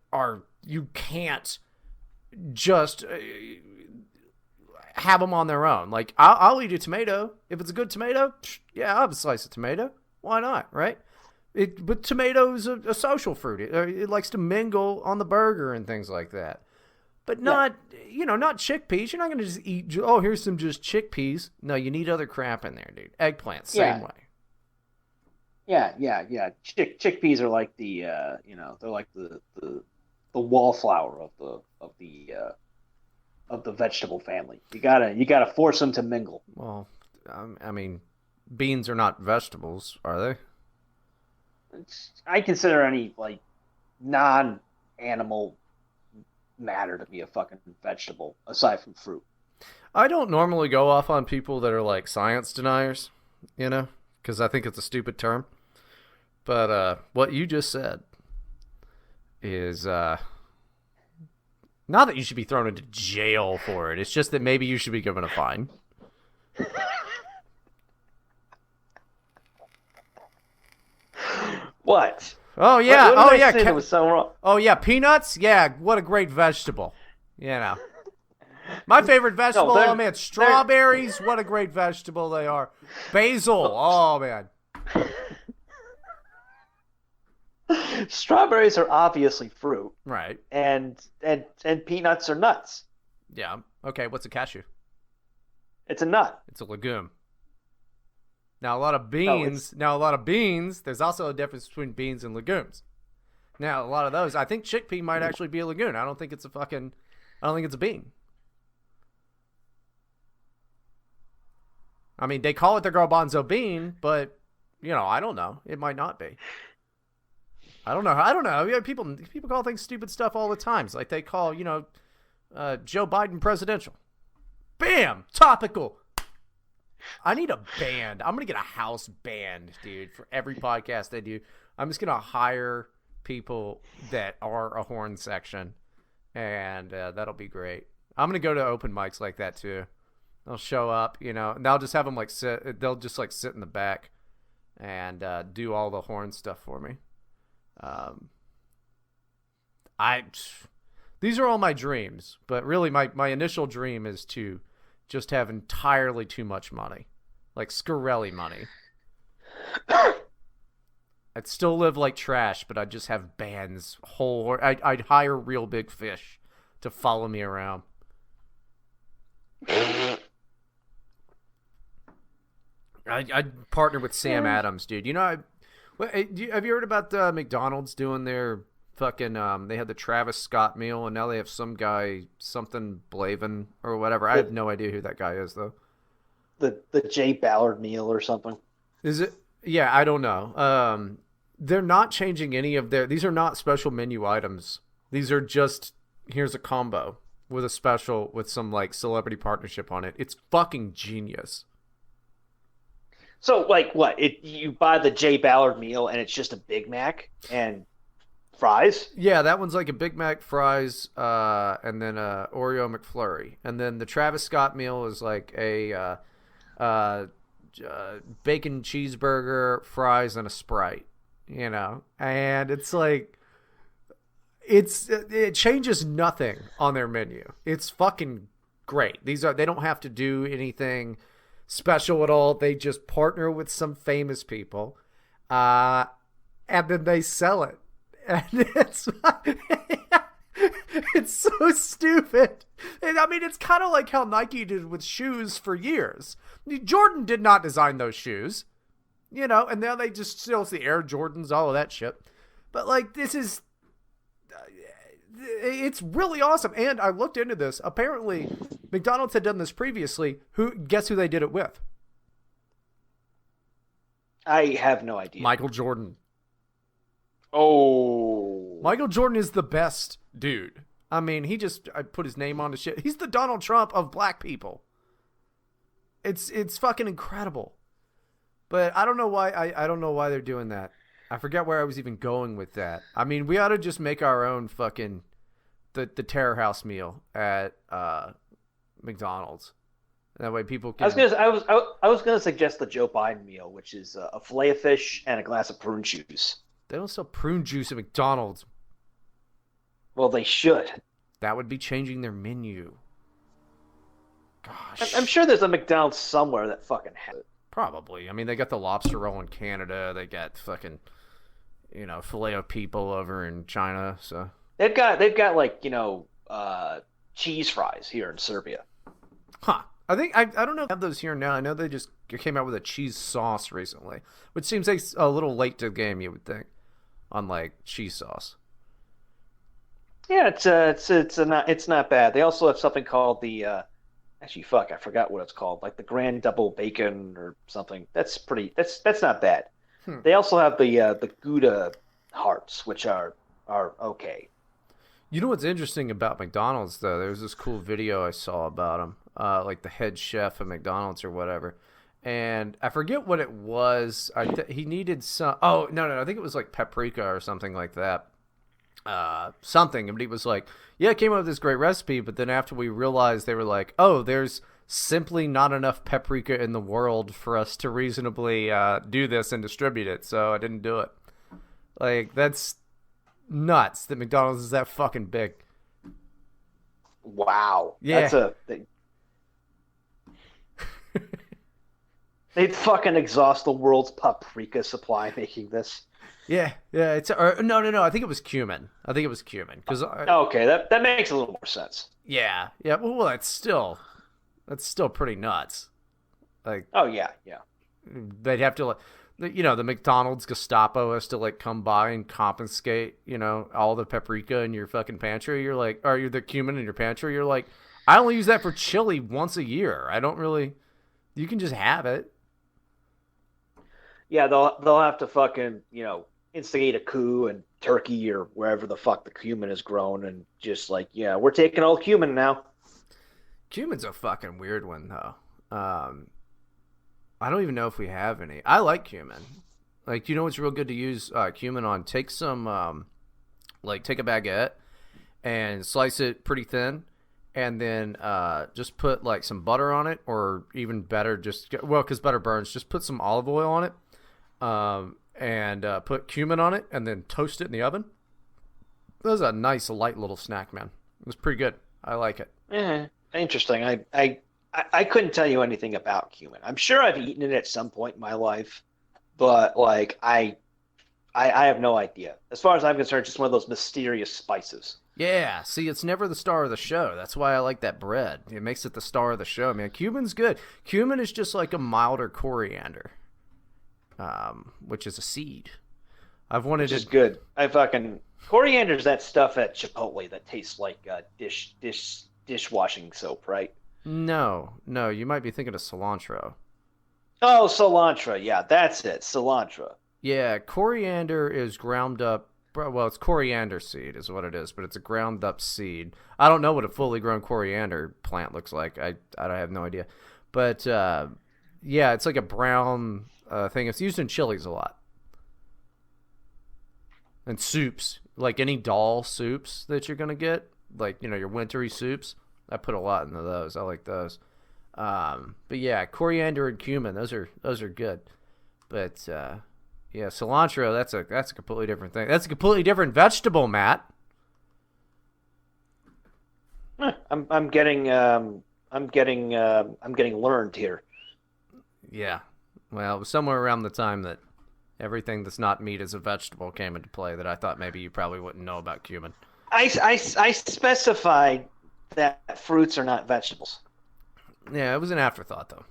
you can't just have them on their own. Like, I'll eat a tomato. If it's a good tomato, yeah, I'll have a slice of tomato. Why not, right? But tomato is a social fruit. It likes to mingle on the burger and things like that. But not chickpeas. You're not going to just eat, here's some just chickpeas. No, you need other crap in there, dude. Eggplant, same way. Yeah. Chickpeas are like they're like the wallflower of the vegetable family. You gotta force them to mingle. Well, I mean, beans are not vegetables, are they? I consider any like non-animal matter to be a fucking vegetable aside from fruit. I don't normally go off on people that are like science deniers, because I think it's a stupid term. But what you just said is not that you should be thrown into jail for it. It's just that maybe you should be given a fine. What? Oh yeah. What did I say that was so wrong? Oh yeah, peanuts. Yeah, what a great vegetable. My favorite vegetable. Oh man, strawberries. What a great vegetable they are. Basil. Oh man. Strawberries are obviously fruit, right? And peanuts are nuts. Yeah. Okay. What's a cashew? It's a nut. It's a legume. Now a lot of beans. There's also a difference between beans and legumes. Now a lot of those, I think chickpea might actually be a legume. I don't think it's a bean. I mean, they call it the garbanzo bean, but I don't know. It might not be. I don't know. Yeah, people call things stupid stuff all the time. It's like they call, Joe Biden presidential. Bam! Topical. I need a band. I'm going to get a house band, dude, for every podcast they do. I'm just going to hire people that are a horn section, and that'll be great. I'm going to go to open mics like that, too. They'll show up, and they'll just have them, sit. They'll just, sit in the back and do all the horn stuff for me. These are all my dreams, but really my initial dream is to just have entirely too much money, like Scarelli money. I'd still live like trash, but I'd just have bands, I'd hire real big fish to follow me around. I'd partner with Sam Adams, dude. Have you heard about McDonald's doing their fucking, they had the Travis Scott meal, and now they have some guy, something Blavin or whatever. I have no idea who that guy is, though. The Jay Ballard meal or something. Is it? Yeah, I don't know. They're not changing any of these are not special menu items. These are just, here's a combo with a special, with some, celebrity partnership on it. It's fucking genius. So, what? You buy the Jay Ballard meal, and it's just a Big Mac and fries? Yeah, that one's like a Big Mac, fries, and then a Oreo McFlurry. And then the Travis Scott meal is like a bacon cheeseburger, fries, and a Sprite. And it's like, it changes nothing on their menu. It's fucking great. They don't have to do anything special at all. They just partner with some famous people, and then they sell it. And it's so stupid. And I mean, it's kind of like how Nike did with shoes for years. Jordan did not design those shoes, and now they just still the Air Jordans, all of that shit. But this is, it's really awesome. And I looked into this. Apparently, McDonald's had done this previously. Guess who they did it with? I have no idea. Michael Jordan. Oh. Michael Jordan is the best dude. I mean, I put his name on the shit. He's the Donald Trump of black people. It's fucking incredible. But I don't know why I don't know why they're doing that. I forget where I was even going with that. I mean, we ought to just make our own fucking the Terror House meal at McDonald's. That way people can. I was gonna suggest the Joe Biden meal, which is a fillet of fish and a glass of prune juice. They don't sell prune juice at McDonald's. Well, they should. That would be changing their menu. Gosh. I'm sure there's a McDonald's somewhere that fucking has it. Probably. I mean, they got the lobster roll in Canada. They got fucking, filet of people over in China. So they've got cheese fries here in Serbia. Huh. I think I don't know if they have those here now. I know they just came out with a cheese sauce recently, which seems like a little late to the game, you would think, on cheese sauce. Yeah, it's not bad. They also have something called the I forgot what it's called, like the Grand Double Bacon or something. That's not bad. They also have the Gouda hearts, which are okay. You know what's interesting about McDonald's though? There was this cool video I saw about him, like the head chef at McDonald's or whatever, and I forget what it was. He needed some. Oh no, I think it was like paprika or something like that. Something, and he was like, "Yeah, I came up with this great recipe," but then after we realized, they were like, "Oh, there's simply not enough paprika in the world for us to reasonably do this and distribute it, so I didn't do it." Like, that's nuts that McDonald's is that fucking big. Wow. Yeah. They'd fucking exhaust the world's paprika supply making this. Yeah. It's no. I think it was cumin. Cause okay, that makes a little more sense. Yeah. Well, that's still pretty nuts. Like, oh yeah. They'd have to, like, the McDonald's Gestapo has to like come by and confiscate, all the paprika in your fucking pantry. You're like, or the cumin in your pantry. You're like, I only use that for chili once a year. I don't really. You can just have it. Yeah, they'll have to fucking instigate a coup in Turkey or wherever the fuck the cumin is grown, and just like, yeah, we're taking all cumin now. Cumin's a fucking weird one though. I don't even know if we have any. I like cumin. Like, what's real good to use cumin on? Take some, take a baguette and slice it pretty thin, and then just put like some butter on it, or even better, because butter burns, just put some olive oil on it, and put cumin on it, and then toast it in the oven. That was a nice light little snack, man. It was pretty good. I like it. Yeah, interesting. I couldn't tell you anything about cumin. I'm sure I've eaten it at some point in my life, but like I have no idea. As far as I'm concerned, just one of those mysterious spices. Yeah, see, it's never the star of the show. That's why I like that bread. It makes it the star of the show, man. Cumin's good. Cumin is just like a milder coriander, which is a seed. Which is good. Coriander's that stuff at Chipotle that tastes like dishwashing soap, right? No, you might be thinking of cilantro. Oh, cilantro. Yeah, that's it. Cilantro. Yeah, coriander is ground up. Well, it's coriander seed is what it is, but it's a ground up seed. I don't know what a fully grown coriander plant looks like. I have no idea. But, yeah, it's like a brown thing. It's used in chilies a lot. And soups. Like any dal soups that you're going to get. Like, your wintry soups. I put a lot into those. I like those. But yeah, coriander and cumin, those are good. But yeah, cilantro, that's a completely different thing. That's a completely different vegetable, Matt. I'm getting learned here. Yeah. Well, it was somewhere around the time that everything that's not meat is a vegetable came into play that I thought maybe you probably wouldn't know about cumin. I specified that fruits are not vegetables. Yeah, it was an afterthought, though.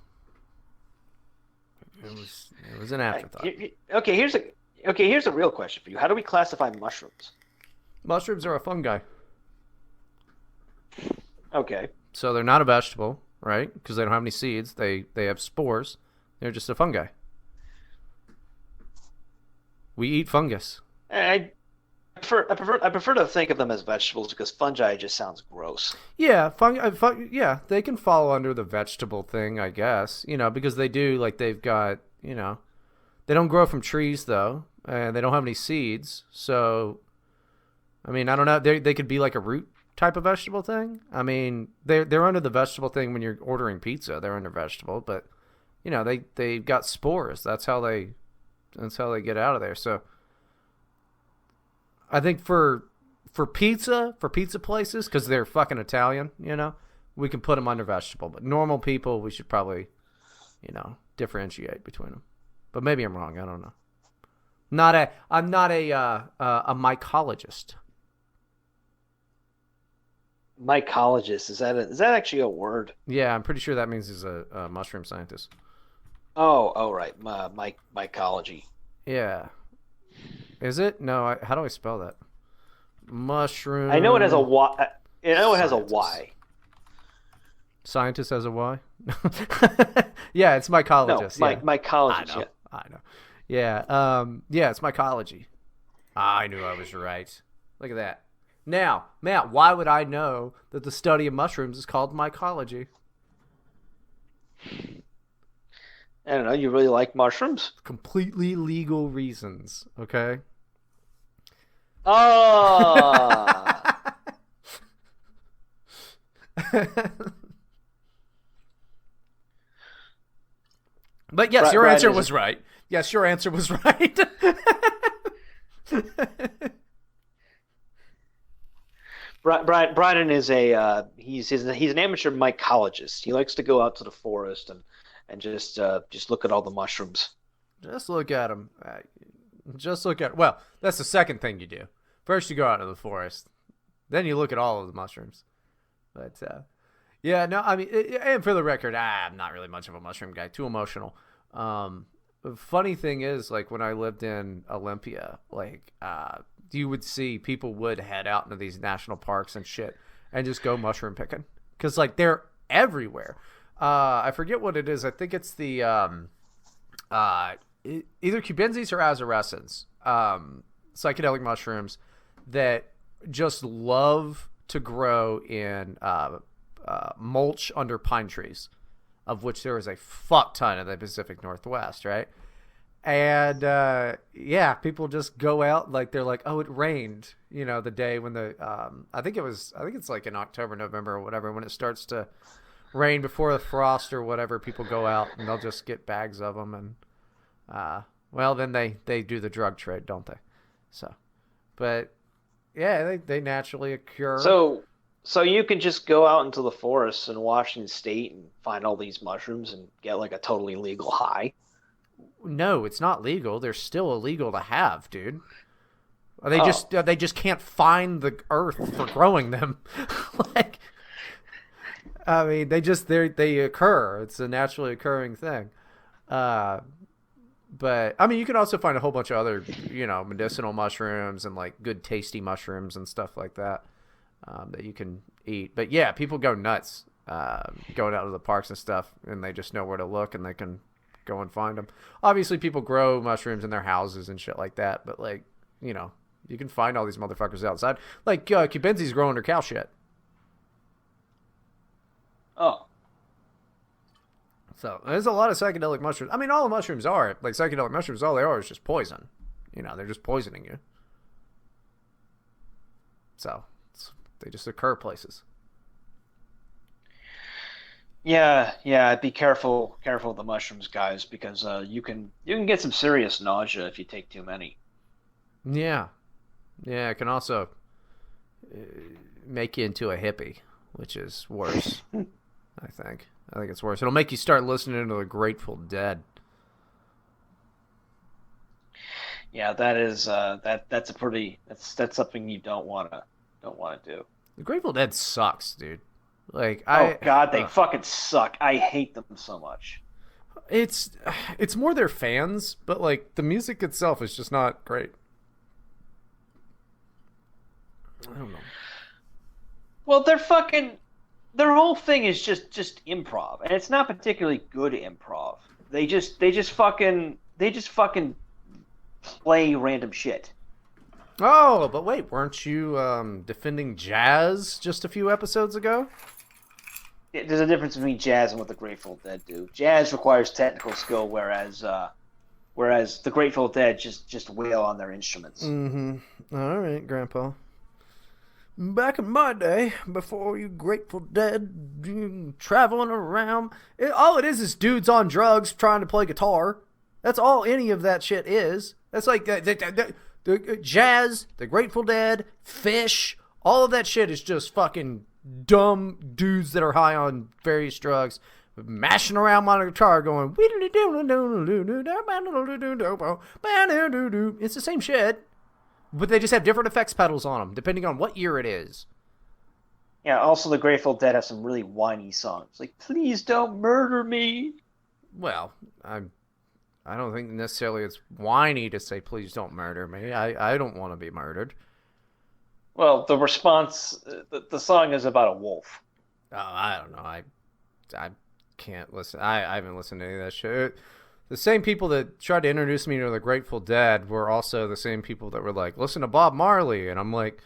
It was an afterthought. Okay, here's a real question for you. How do we classify mushrooms? Mushrooms are a fungi. Okay. So they're not a vegetable, right? Because they don't have any seeds. They have spores. They're just a fungi. We eat fungus. I prefer to think of them as vegetables because fungi just sounds gross. Yeah, yeah, they can fall under the vegetable thing, I guess. Because they do, like, they've got, they don't grow from trees though, and they don't have any seeds. So, I mean, I don't know. They could be like a root type of vegetable thing. I mean, they're under the vegetable thing when you're ordering pizza. They're under vegetable, but they've got spores. That's how they get out of there. So I think for pizza places, because they're fucking Italian, we can put them under vegetable. But normal people, we should probably, differentiate between them. But maybe I'm wrong. I don't know. I'm not a mycologist. Mycologist, is that actually a word? Yeah, I'm pretty sure that means he's a mushroom scientist. Oh, right. Mycology. Yeah. Is it? No. How do I spell that? Mushroom. I know it has a Y. It has a Y. Scientist has a Y. Yeah, it's mycologist. No, mycologist. I know. Yeah, it's mycology. I knew I was right. Look at that. Now, Matt, why would I know that the study of mushrooms is called mycology? I don't know. You really like mushrooms? Completely legal reasons, okay? Oh. But yes, your answer was right. Yes, your answer was right. Bryden is he's an amateur mycologist. He likes to go out to the forest and just look at all the mushrooms. Just look at them. Just look at. Well, that's the second thing you do. First, you go out to the forest, then you look at all of the mushrooms. But yeah, no, I mean, and for the record, I'm not really much of a mushroom guy. Too emotional. The funny thing is, like when I lived in Olympia, like you would see people would head out into these national parks and shit and just go mushroom picking because like they're everywhere. I forget what it is. I think it's the either cubensis or azarescens, psychedelic mushrooms that just love to grow in mulch under pine trees, of which there is a fuck ton in the Pacific Northwest, right? And yeah, people just go out like they're like, oh, it rained, you know, the day when the I think it's like in October, November, or whatever, when it starts to rain before the frost or whatever. People go out and they'll just get bags of them, and well, then they do the drug trade, don't they? So, but yeah, they naturally occur. So you can just go out into the forests in Washington State and find all these mushrooms and get like a totally legal high. No, it's not legal. They're still illegal to have, dude. They just can't find the earth for growing them. Like, I mean, they occur. It's a naturally occurring thing. But I mean, you can also find a whole bunch of other, you know, medicinal mushrooms and like good tasty mushrooms and stuff like that that you can eat. But yeah, people go nuts going out to the parks and stuff, and they just know where to look and they can go and find them. Obviously, people grow mushrooms in their houses and shit like that, but like, you know, you can find all these motherfuckers outside. Like cubensis grow under cow shit. Oh. So there's a lot of psychedelic mushrooms. I mean, all the mushrooms are like psychedelic mushrooms. All they are is just poison. You know, they're just poisoning you. So they just occur places. Yeah. Be careful of the mushrooms, guys, because you can get some serious nausea if you take too many. Yeah, it can also make you into a hippie, which is worse. I think it's worse. It'll make you start listening to the Grateful Dead. Yeah, that is that's something you don't want to do. The Grateful Dead sucks, dude. Like, oh god, they fucking suck. I hate them so much. It's more their fans, but like the music itself is just not great. I don't know. Well, their whole thing is just improv, and it's not particularly good improv. They just fucking play random shit. Oh, but wait, weren't you defending jazz just a few episodes ago? Yeah, there's a difference between jazz and what the Grateful Dead do. Jazz requires technical skill, whereas the Grateful Dead just wail on their instruments. Mm-hmm. All right, Grandpa. Back in my day, before you Grateful Dead traveling around, all it is dudes on drugs trying to play guitar. That's all any of that shit is. That's like the jazz, the Grateful Dead, Fish, all of that shit is just fucking dumb dudes that are high on various drugs, mashing around on a guitar going, it's the same shit, but they just have different effects pedals on them, depending on what year it is. Yeah, also the Grateful Dead have some really whiny songs, like, please don't murder me. Well, I don't think necessarily it's whiny to say, please don't murder me. I don't want to be murdered. Well, the response, the song is about a wolf. Oh, I don't know. I can't listen. I haven't listened to any of that shit. the same people that tried to introduce me to the Grateful Dead were also the same people that were like, listen to Bob Marley. And I'm like,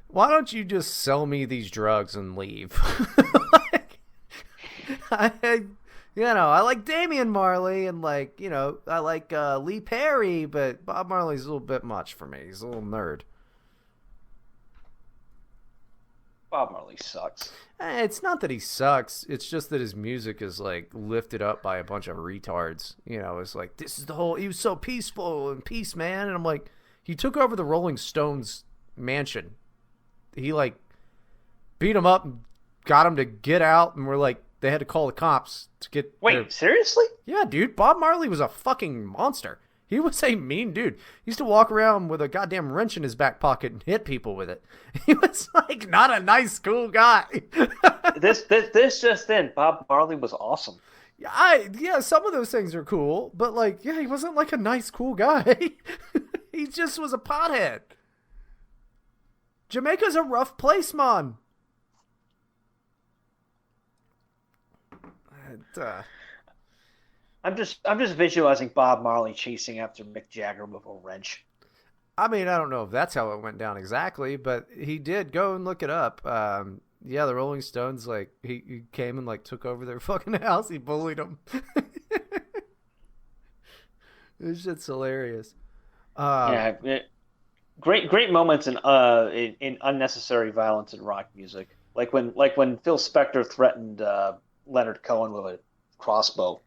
why don't you just sell me these drugs and leave? Like, I like Damian Marley and like, I like Lee Perry, but Bob Marley's a little bit much for me. He's a little nerd. Bob Marley sucks. It's not that he sucks. It's just that his music is like lifted up by a bunch of retards. It's like, this is he was so peaceful and peace, man. And I'm like, he took over the Rolling Stones mansion. He like beat him up and got him to get out, and we're like, they had to call the cops to get. Wait, seriously? Yeah, dude. Bob Marley was a fucking monster. He was a mean dude. He used to walk around with a goddamn wrench in his back pocket and hit people with it. He was like not a nice, cool guy. This just in, Bob Marley was awesome. Yeah, some of those things are cool, but like, yeah, he wasn't like a nice, cool guy. He just was a pothead. Jamaica's a rough place, man. I'm just visualizing Bob Marley chasing after Mick Jagger with a wrench. I mean, I don't know if that's how it went down exactly, but he did. Go and look it up. Yeah, the Rolling Stones, like, he came and like took over their fucking house. He bullied them. This shit's hilarious. Great moments in unnecessary violence in rock music, like when Phil Spector threatened Leonard Cohen with a crossbow.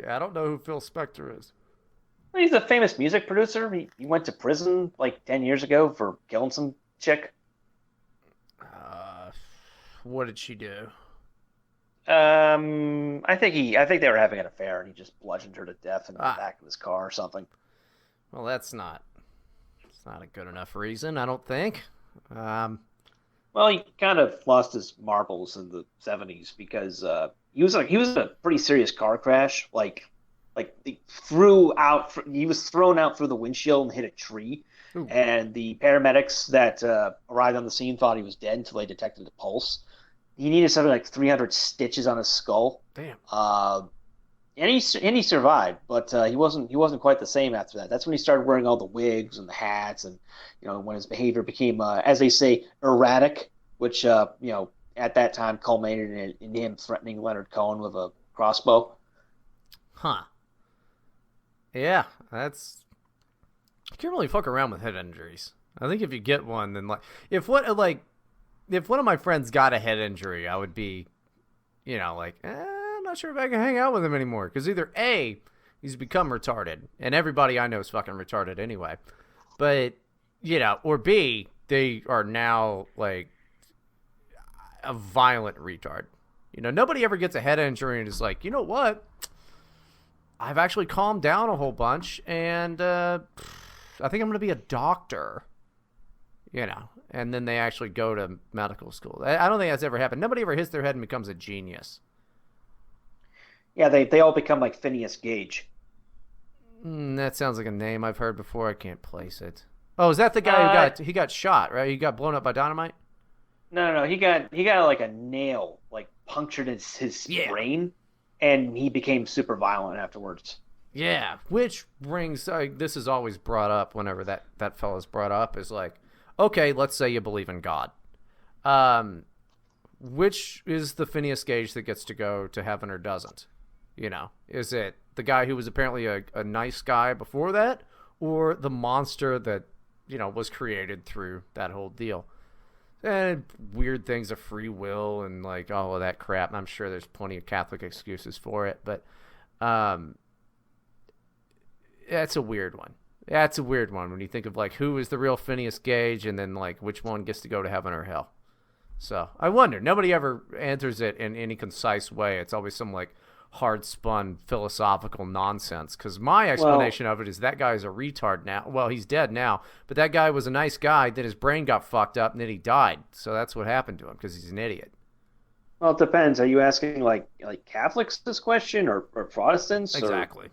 Okay, I don't know who Phil Spector is. He's a famous music producer. He went to prison like 10 years ago for killing some chick. What did she do? I think they were having an affair, and he just bludgeoned her to death in the back of his car or something. Well, it's not a good enough reason, I don't think. Well, he kind of lost his marbles in the 70s because he was in a pretty serious car crash. He was thrown out through the windshield and hit a tree. Ooh. And the paramedics that arrived on the scene thought he was dead until they detected a pulse. He needed something like 300 stitches on his skull. Damn. And he survived, but he wasn't quite the same after that. That's when he started wearing all the wigs and the hats, and when his behavior became, as they say, erratic, which at that time culminated in him threatening Leonard Cohen with a crossbow. Huh. Yeah, you can't really fuck around with head injuries. I think if you get one, then if one of my friends got a head injury, I would be, I'm not sure if I can hang out with him anymore. Because either A, he's become retarded, and everybody I know is fucking retarded anyway. But, or B, they are now, like, a violent retard. Nobody ever gets a head injury and is like, you know what? I've actually calmed down a whole bunch, and I think I'm going to be a doctor. And then they actually go to medical school. I don't think that's ever happened. Nobody ever hits their head and becomes a genius. Yeah, they all become like Phineas Gage. That sounds like a name I've heard before. I can't place it. Oh, is that the guy who got shot, right? He got blown up by dynamite? No. He got like a nail like punctured in his brain, and he became super violent afterwards. Yeah, which brings this is always brought up whenever that fella's brought up is like, okay, let's say you believe in God. Which is the Phineas Gage that gets to go to heaven or doesn't? Is it the guy who was apparently a nice guy before that, or the monster that, was created through that whole deal? And weird things of free will and like all of that crap. And I'm sure there's plenty of Catholic excuses for it, but that's a weird one. That's a weird one when you think of like who is the real Phineas Gage and then like which one gets to go to heaven or hell. So I wonder. Nobody ever answers it in any concise way. It's always some like hard-spun philosophical nonsense. Because my explanation of it is that guy is a retard now. Well, he's dead now, but that guy was a nice guy. Then his brain got fucked up, and then he died. So that's what happened to him because he's an idiot. Well, it depends. Are you asking like Catholics this question or Protestants? Exactly.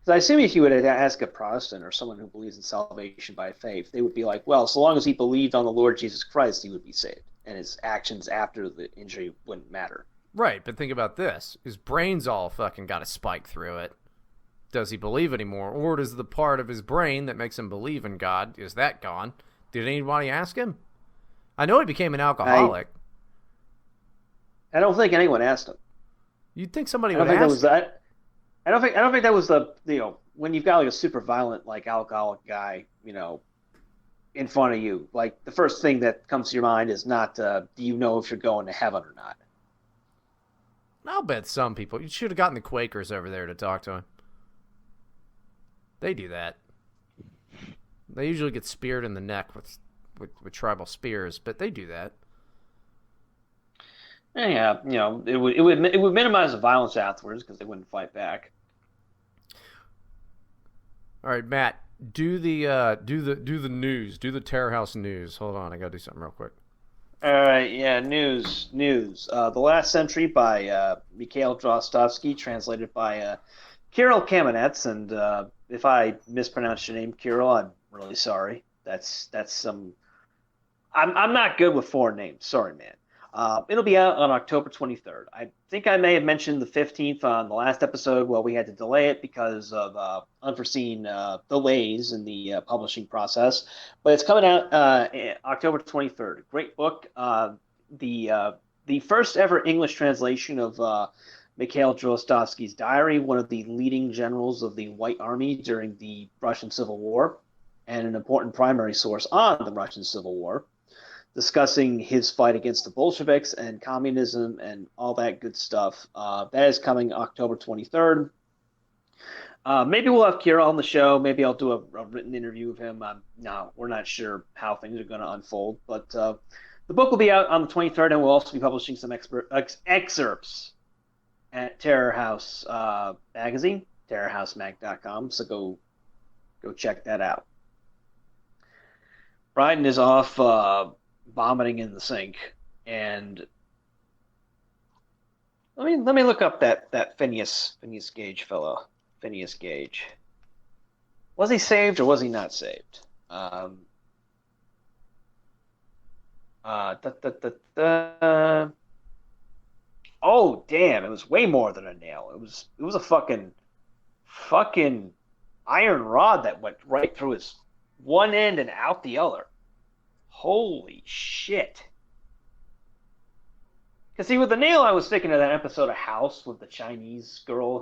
I assume if you would ask a Protestant or someone who believes in salvation by faith, they would be like, well, so long as he believed on the Lord Jesus Christ, he would be saved, and his actions after the injury wouldn't matter. Right, but think about this. His brain's all fucking got a spike through it. Does he believe anymore? Or does the part of his brain that makes him believe in God, is that gone? Did anybody ask him? I know he became an alcoholic. I don't think anyone asked him. You'd think somebody I don't would think that ask was him. that. I don't think that was the when you've got like a super violent like alcoholic guy in front of you, like the first thing that comes to your mind is not do you know if you're going to heaven or not. I'll bet some people. You should have gotten the Quakers over there to talk to him. They do that. They usually get speared in the neck with tribal spears, but they do that. Yeah, it would minimize the violence afterwards because they wouldn't fight back. All right, Matt, do the news, do the Terror House news. Hold on, I gotta do something real quick. All right, yeah, news. The Last Century by Mikhail Drozdovsky, translated by Kirill Kamenets, and if I mispronounced your name, Kirill, I'm really sorry. That's some. I'm not good with foreign names. Sorry, man. It'll be out on October 23rd. I think I may have mentioned the 15th on the last episode. Well, we had to delay it because of unforeseen delays in the publishing process. But it's coming out October 23rd. Great book. The first ever English translation of Mikhail Drozdovsky's diary, one of the leading generals of the White Army during the Russian Civil War, and an important primary source on the Russian Civil War, discussing his fight against the Bolsheviks and communism and all that good stuff. That is coming October 23rd. Maybe we'll have Kira on the show. Maybe I'll do a written interview of him. No, we're not sure how things are going to unfold. But the book will be out on the 23rd, and we'll also be publishing some excerpts at Terror House magazine, terrorhousemag.com. So go check that out. Bryden is off vomiting in the sink, and let me look up that Phineas Gage fellow. Phineas Gage. Was he saved or was he not saved? Da, da, da, da. Oh damn! It was way more than a nail. It was a fucking iron rod that went right through his one end and out the other. Holy shit. Because see, with the nail, I was thinking of that episode of House with the Chinese girl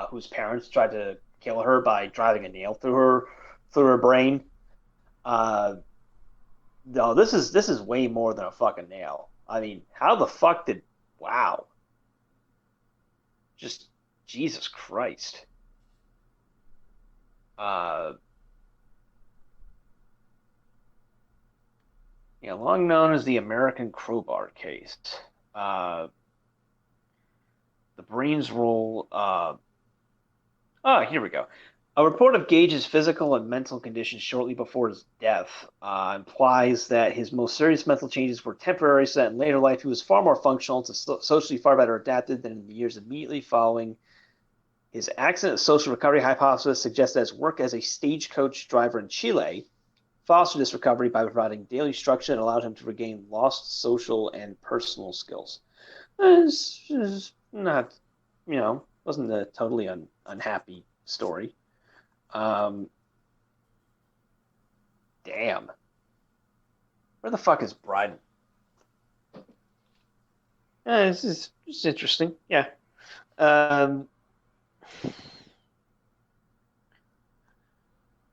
whose parents tried to kill her by driving a nail through her brain. No, this is way more than a fucking nail. I mean, how the fuck did... Wow. Just Jesus Christ. Long known as the American Crowbar case. The brain's role. Here we go. A report of Gage's physical and mental condition shortly before his death implies that his most serious mental changes were temporary, so that in later life he was far more functional and socially far better adapted than in the years immediately following. His accident social recovery hypothesis suggests that his work as a stagecoach driver in Chile fostered this recovery by providing daily structure and allowed him to regain lost social and personal skills. It's not, wasn't a totally unhappy story. Damn. Where the fuck is Bryden? This is interesting. Yeah. Da,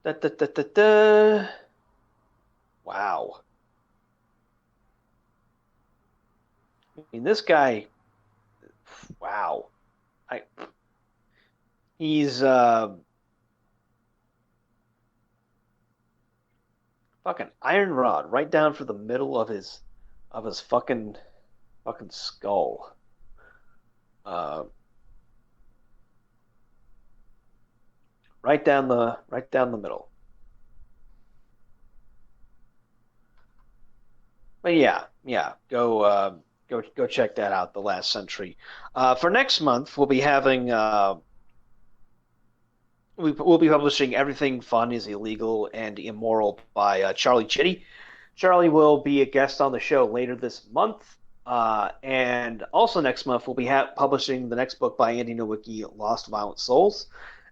da, da, da, da. Wow. I mean, this guy, wow. He's fucking iron rod right down for the middle of his fucking skull. Right down the middle. But yeah, go check that out. The Last Century. For next month, we'll be having we'll be publishing Everything Fun is Illegal and Immoral by Charlie Chitty. Charlie will be a guest on the show later this month, And also next month, we'll be publishing the next book by Andy Nowicki, Lost Violent Souls.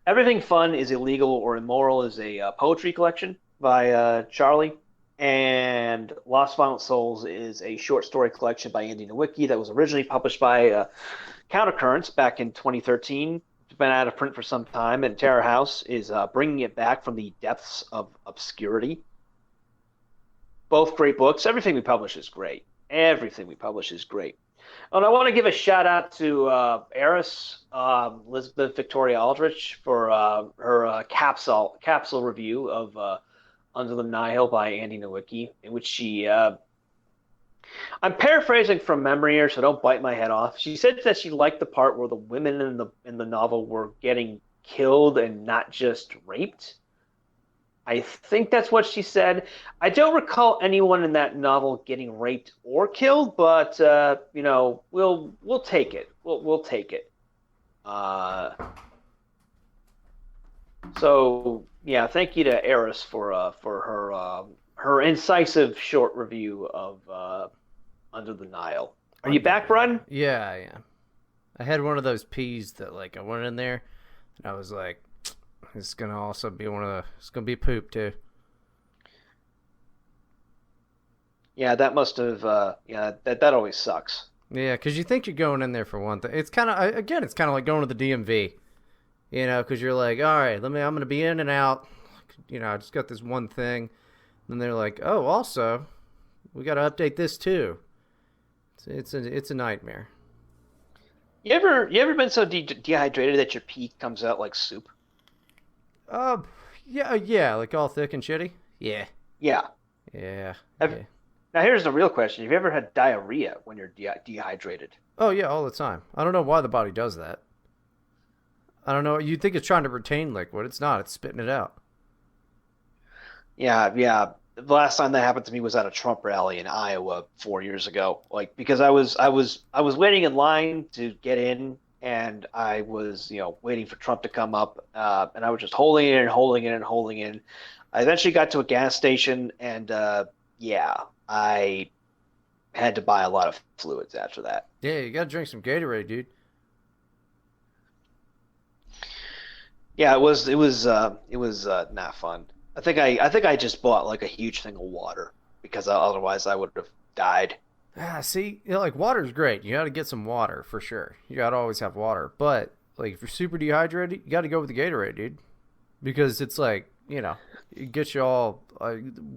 Everything Fun is Illegal or Immoral is a poetry collection by Charlie. And Lost Violent Souls is a short story collection by Andy Nowicki that was originally published by Countercurrents back in 2013. It's been out of print for some time, and Terror House is bringing it back from the depths of obscurity. Both great books. Everything we publish is great. Everything we publish is great. And I want to give a shout out to Eris, Elizabeth Victoria Aldrich, for her capsule review of Under the Nihil by Andy Nowicki, in which she, I'm paraphrasing from memory here, so don't bite my head off. She said that she liked the part where the women in the novel were getting killed and not just raped. I think that's what she said. I don't recall anyone in that novel getting raped or killed, but we'll take it. We'll take it. So yeah, thank you to Eris for her incisive short review of Under the Nile. Are you back, Bryden? Yeah, I am. I had one of those peas that I went in there and I was like, it's gonna also be it's gonna be poop too. Yeah, that must have. That always sucks. Yeah, because you think you're going in there for one thing. It's kind of it's kind of like going to the DMV, because you're like, all right, I'm gonna be in and out. I just got this one thing, and they're like, oh, also, we got to update this too. It's a nightmare. You ever been so dehydrated that your pee comes out like soup? Yeah, like all thick and shitty. Yeah. Yeah. Yeah. Now here's the real question: have you ever had diarrhea when you're dehydrated? Oh yeah, all the time. I don't know why the body does that. I don't know. You'd think it's trying to retain liquid. It's not. It's spitting it out. Yeah. The last time that happened to me was at a Trump rally in Iowa 4 years ago. Because I was waiting in line to get in, and I was waiting for Trump to come up, and I was just holding it and holding it and holding it. I eventually got to a gas station, and I had to buy a lot of fluids after that. Yeah, you gotta drink some Gatorade, dude. Yeah, it was not fun. I think I just bought a huge thing of water because otherwise I would have died. See, water's great. You gotta get some water for sure. You gotta always have water. But if you're super dehydrated, you gotta go with the Gatorade, dude, because it's it gets you all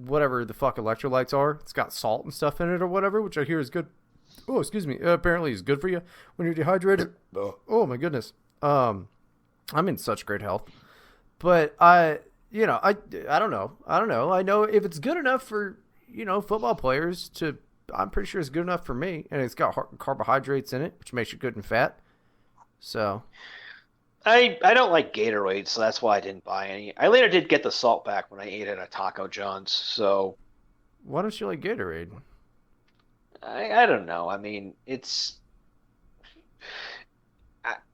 whatever the fuck electrolytes are. It's got salt and stuff in it or whatever, which I hear is good. Oh, excuse me. Apparently, is good for you when you're dehydrated. Oh my goodness. I'm in such great health, but I don't know. I know if it's good enough for football players to. I'm pretty sure it's good enough for me, and it's got carbohydrates in it, which makes you good and fat. So. I don't like Gatorade, so that's why I didn't buy any. I later did get the salt back when I ate at a Taco John's, so... Why don't you like Gatorade? I don't know. I mean, it's...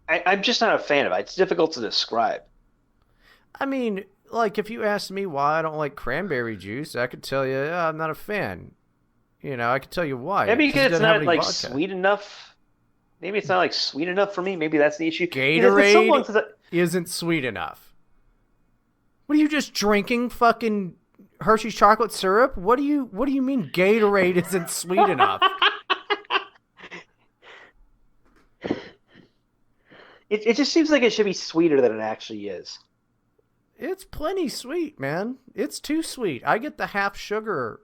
I'm just not a fan of it. It's difficult to describe. I mean, if you asked me why I don't like cranberry juice, I could tell you I'm not a fan. I could tell you why. Maybe because it's not, sweet enough... Maybe it's not sweet enough for me. Maybe that's the issue. Gatorade isn't sweet enough. What are you just drinking? Fucking Hershey's chocolate syrup? What do you mean Gatorade isn't sweet enough? It just seems like it should be sweeter than it actually is. It's plenty sweet, man. It's too sweet. I get the half sugar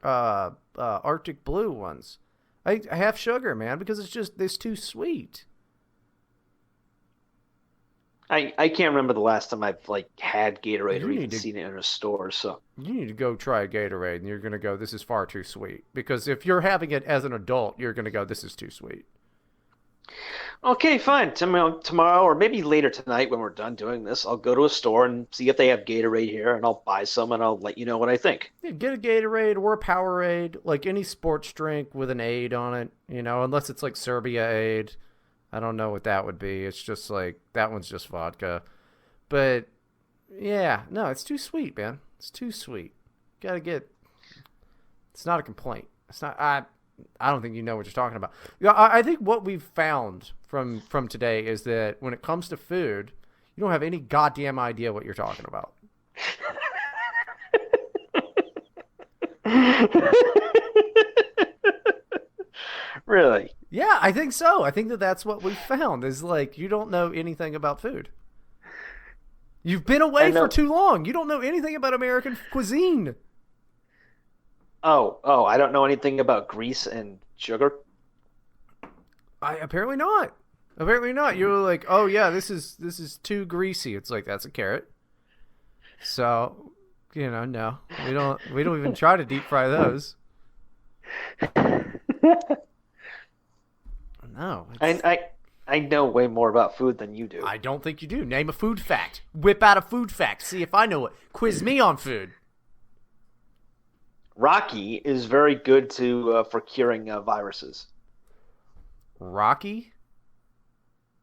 Arctic Blue ones. I have sugar, man, because it's too sweet. I can't remember the last time I've had Gatorade or even seen it in a store. So you need to go try a Gatorade, and you're gonna go, this is far too sweet. Because if you're having it as an adult, you're gonna go, this is too sweet. Okay, fine. Tomorrow, or maybe later tonight when we're done doing this, I'll go to a store and see if they have Gatorade here, and I'll buy some, and I'll let you know what I think. Yeah, get a Gatorade or a Powerade, any sports drink with an aid on it, unless it's Serbia aid. I don't know what that would be. It's just that one's just vodka. But, yeah, no, it's too sweet, man. It's too sweet. It's not a complaint. It's not, I don't think you know what you're talking about. Yeah, I think what we've found from today is that when it comes to food, you don't have any goddamn idea what you're talking about. Really? Yeah, I think so. I think that's what we found is like you don't know anything about food. You've been away for too long. You don't know anything about American cuisine. Oh, I don't know anything about grease and sugar. Apparently not. Apparently not. You're like, oh yeah, this is too greasy. It's like that's a carrot. So, no, we don't even try to deep fry those. No, I know way more about food than you do. I don't think you do. Name a food fact. Whip out a food fact. See if I know it. Quiz me on food. Rocky is very good for curing viruses. Rocky?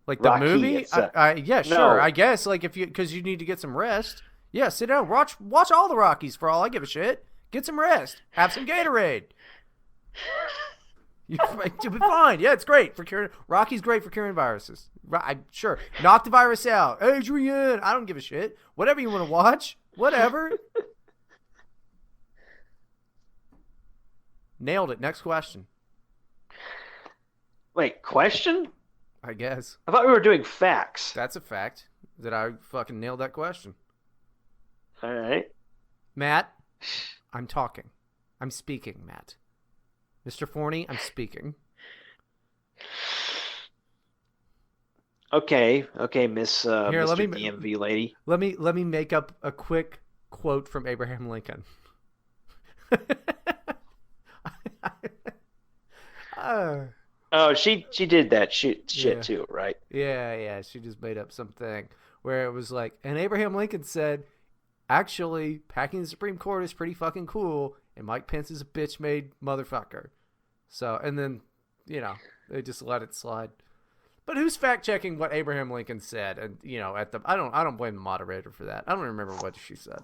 Like the Rocky, movie? Yeah, sure. No. I guess like because you need to get some rest. Yeah, sit down. Watch all the Rockies for all I give a shit. Get some rest. Have some Gatorade. You'll be fine. Yeah, it's great for curing. Rocky's great for curing viruses. Sure. Knock the virus out. Adrian, I don't give a shit. Whatever you want to watch. Whatever. Nailed it. Next question. Wait, question? I guess. I thought we were doing facts. That's a fact that I fucking nailed that question. All right. Matt, I'm talking. I'm speaking, Matt. Mr. Forney, I'm speaking. Okay, Miss Here, Mr. DMV lady. Let me make up a quick quote from Abraham Lincoln. Oh, she did that shit too, right? Yeah. She just made up something where it was like, and Abraham Lincoln said, actually, packing the Supreme Court is pretty fucking cool, and Mike Pence is a bitch-made motherfucker. So, and then, they just let it slide. But who's fact-checking what Abraham Lincoln said? And, I don't blame the moderator for that. I don't remember what she said.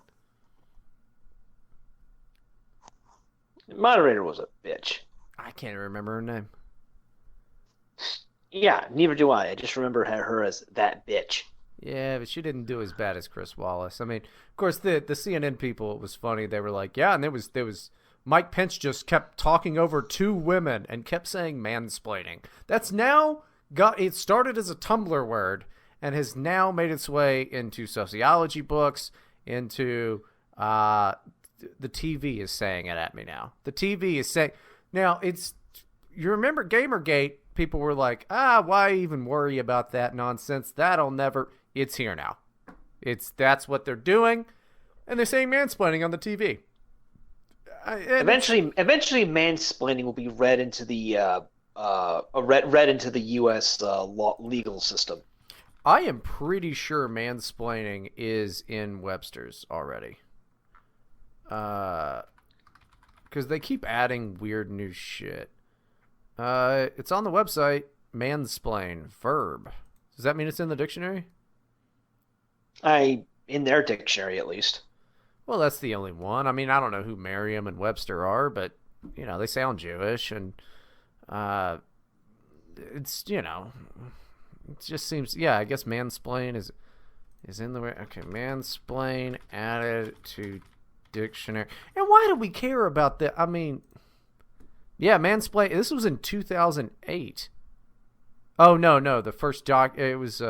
The moderator was a bitch. I can't remember her name. Yeah, neither do I. I just remember her as that bitch. Yeah, but she didn't do as bad as Chris Wallace. I mean, of course, the CNN people, it was funny. They were like, yeah, and there was Mike Pence just kept talking over two women and kept saying mansplaining. That's now it started as a Tumblr word and has now made its way into sociology books, into the TV is saying it at me now. The TV is saying now you remember Gamergate? People were like, why even worry about that nonsense? That'll never. It's here now. That's what they're doing, and they're saying mansplaining on the TV. Eventually, mansplaining will be read into the read into the U.S. Legal system. I am pretty sure mansplaining is in Webster's already. Because they keep adding weird new shit. It's on the website. Mansplain verb. Does that mean it's in the dictionary? In their dictionary at least. Well, that's the only one. I mean, I don't know who Merriam and Webster are, but they sound Jewish, and it's it just seems. Yeah, I guess mansplain is in the way. Okay, mansplain added to dictionary. And why do we care about that? I mean, yeah, mansplain. This was in 2008. Oh no, the first it was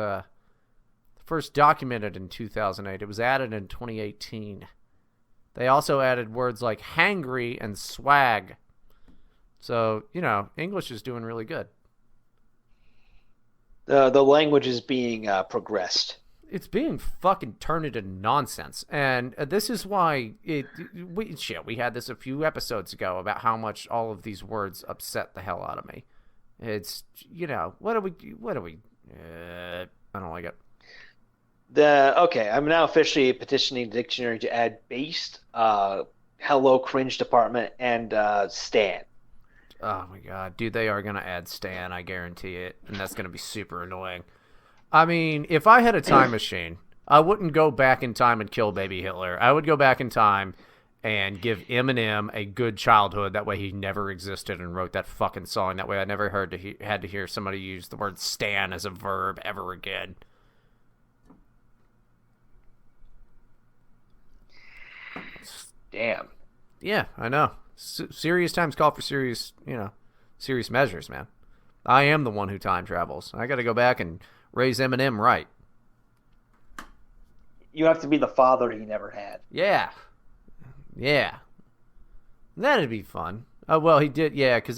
first documented in 2008. It was added in 2018. They also added words like hangry and swag. So, English is doing really good. The language is being progressed. It's being fucking turned into nonsense. And this is why we had this a few episodes ago about how much all of these words upset the hell out of me. It's, what do we I don't like it. I'm now officially petitioning the dictionary to add based, hello cringe department, and stan. Oh my god, dude, they are gonna add stan, I guarantee it, and that's gonna be super annoying. I mean, if I had a time machine, I wouldn't go back in time and kill baby Hitler. I would go back in time and give Eminem a good childhood. That way he never existed and wrote that fucking song. That way I never had to hear somebody use the word stan as a verb ever again. Damn. Yeah, I know. Serious times call for serious measures, man. I am the one who time travels. I got to go back and raise Eminem right. You have to be the father he never had. Yeah. Yeah. That'd be fun. Oh, well, he did, yeah, because,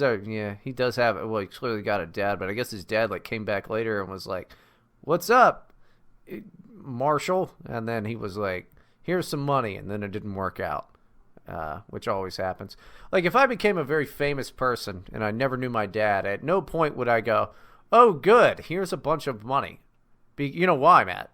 he does have, well, he clearly got a dad, but I guess his dad, like, came back later and was like, what's up, Marshall? And then he was like, here's some money, and then it didn't work out, which always happens. Like, if I became a very famous person and I never knew my dad, at no point would I go, oh, good, here's a bunch of money. You know why, Matt?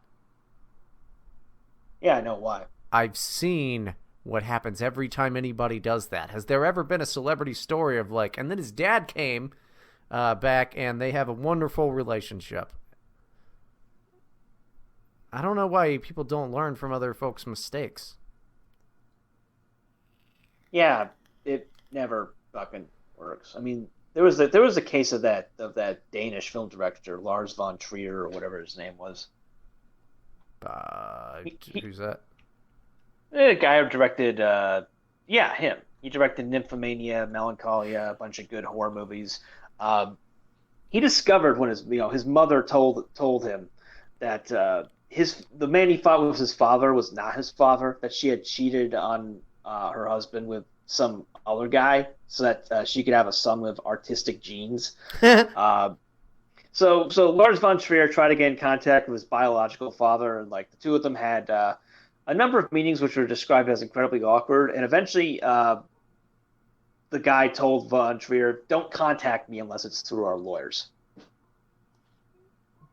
Yeah, I know why. I've seen what happens every time anybody does that. Has there ever been a celebrity story of like, and then his dad came back and they have a wonderful relationship? I don't know why people don't learn from other folks' mistakes. Yeah, it never fucking works. I mean, there was a case of that Danish film director Lars von Trier or whatever his name was. Who's that? The guy who directed, him. He directed Nymphomania, Melancholia, a bunch of good horror movies. He discovered when his mother told him that the man he thought was his father was not his father. That she had cheated on her husband with some other guy so that she could have a son with artistic genes. So Lars von Trier tried to get in contact with his biological father, and like the two of them had a number of meetings which were described as incredibly awkward. And eventually, the guy told von Trier, "Don't contact me unless it's through our lawyers."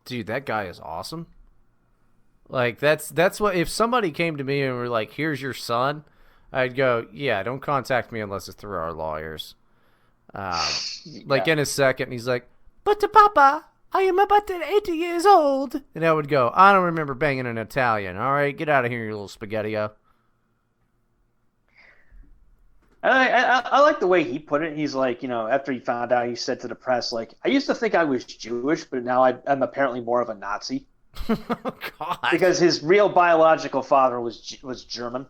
Dude, that guy is awesome. Like that's what, if somebody came to me and were like, "Here's your son," I'd go, "Yeah, don't contact me unless it's through our lawyers." Like in a second, he's like, "But Papa, I am about 80 years old." And I would go, "I don't remember banging an Italian. All right, get out of here, you little spaghetti-o." I like the way he put it. He's like, after he found out, he said to the press, like, "I used to think I was Jewish, but now I'm apparently more of a Nazi." Oh, God. Because his real biological father was German.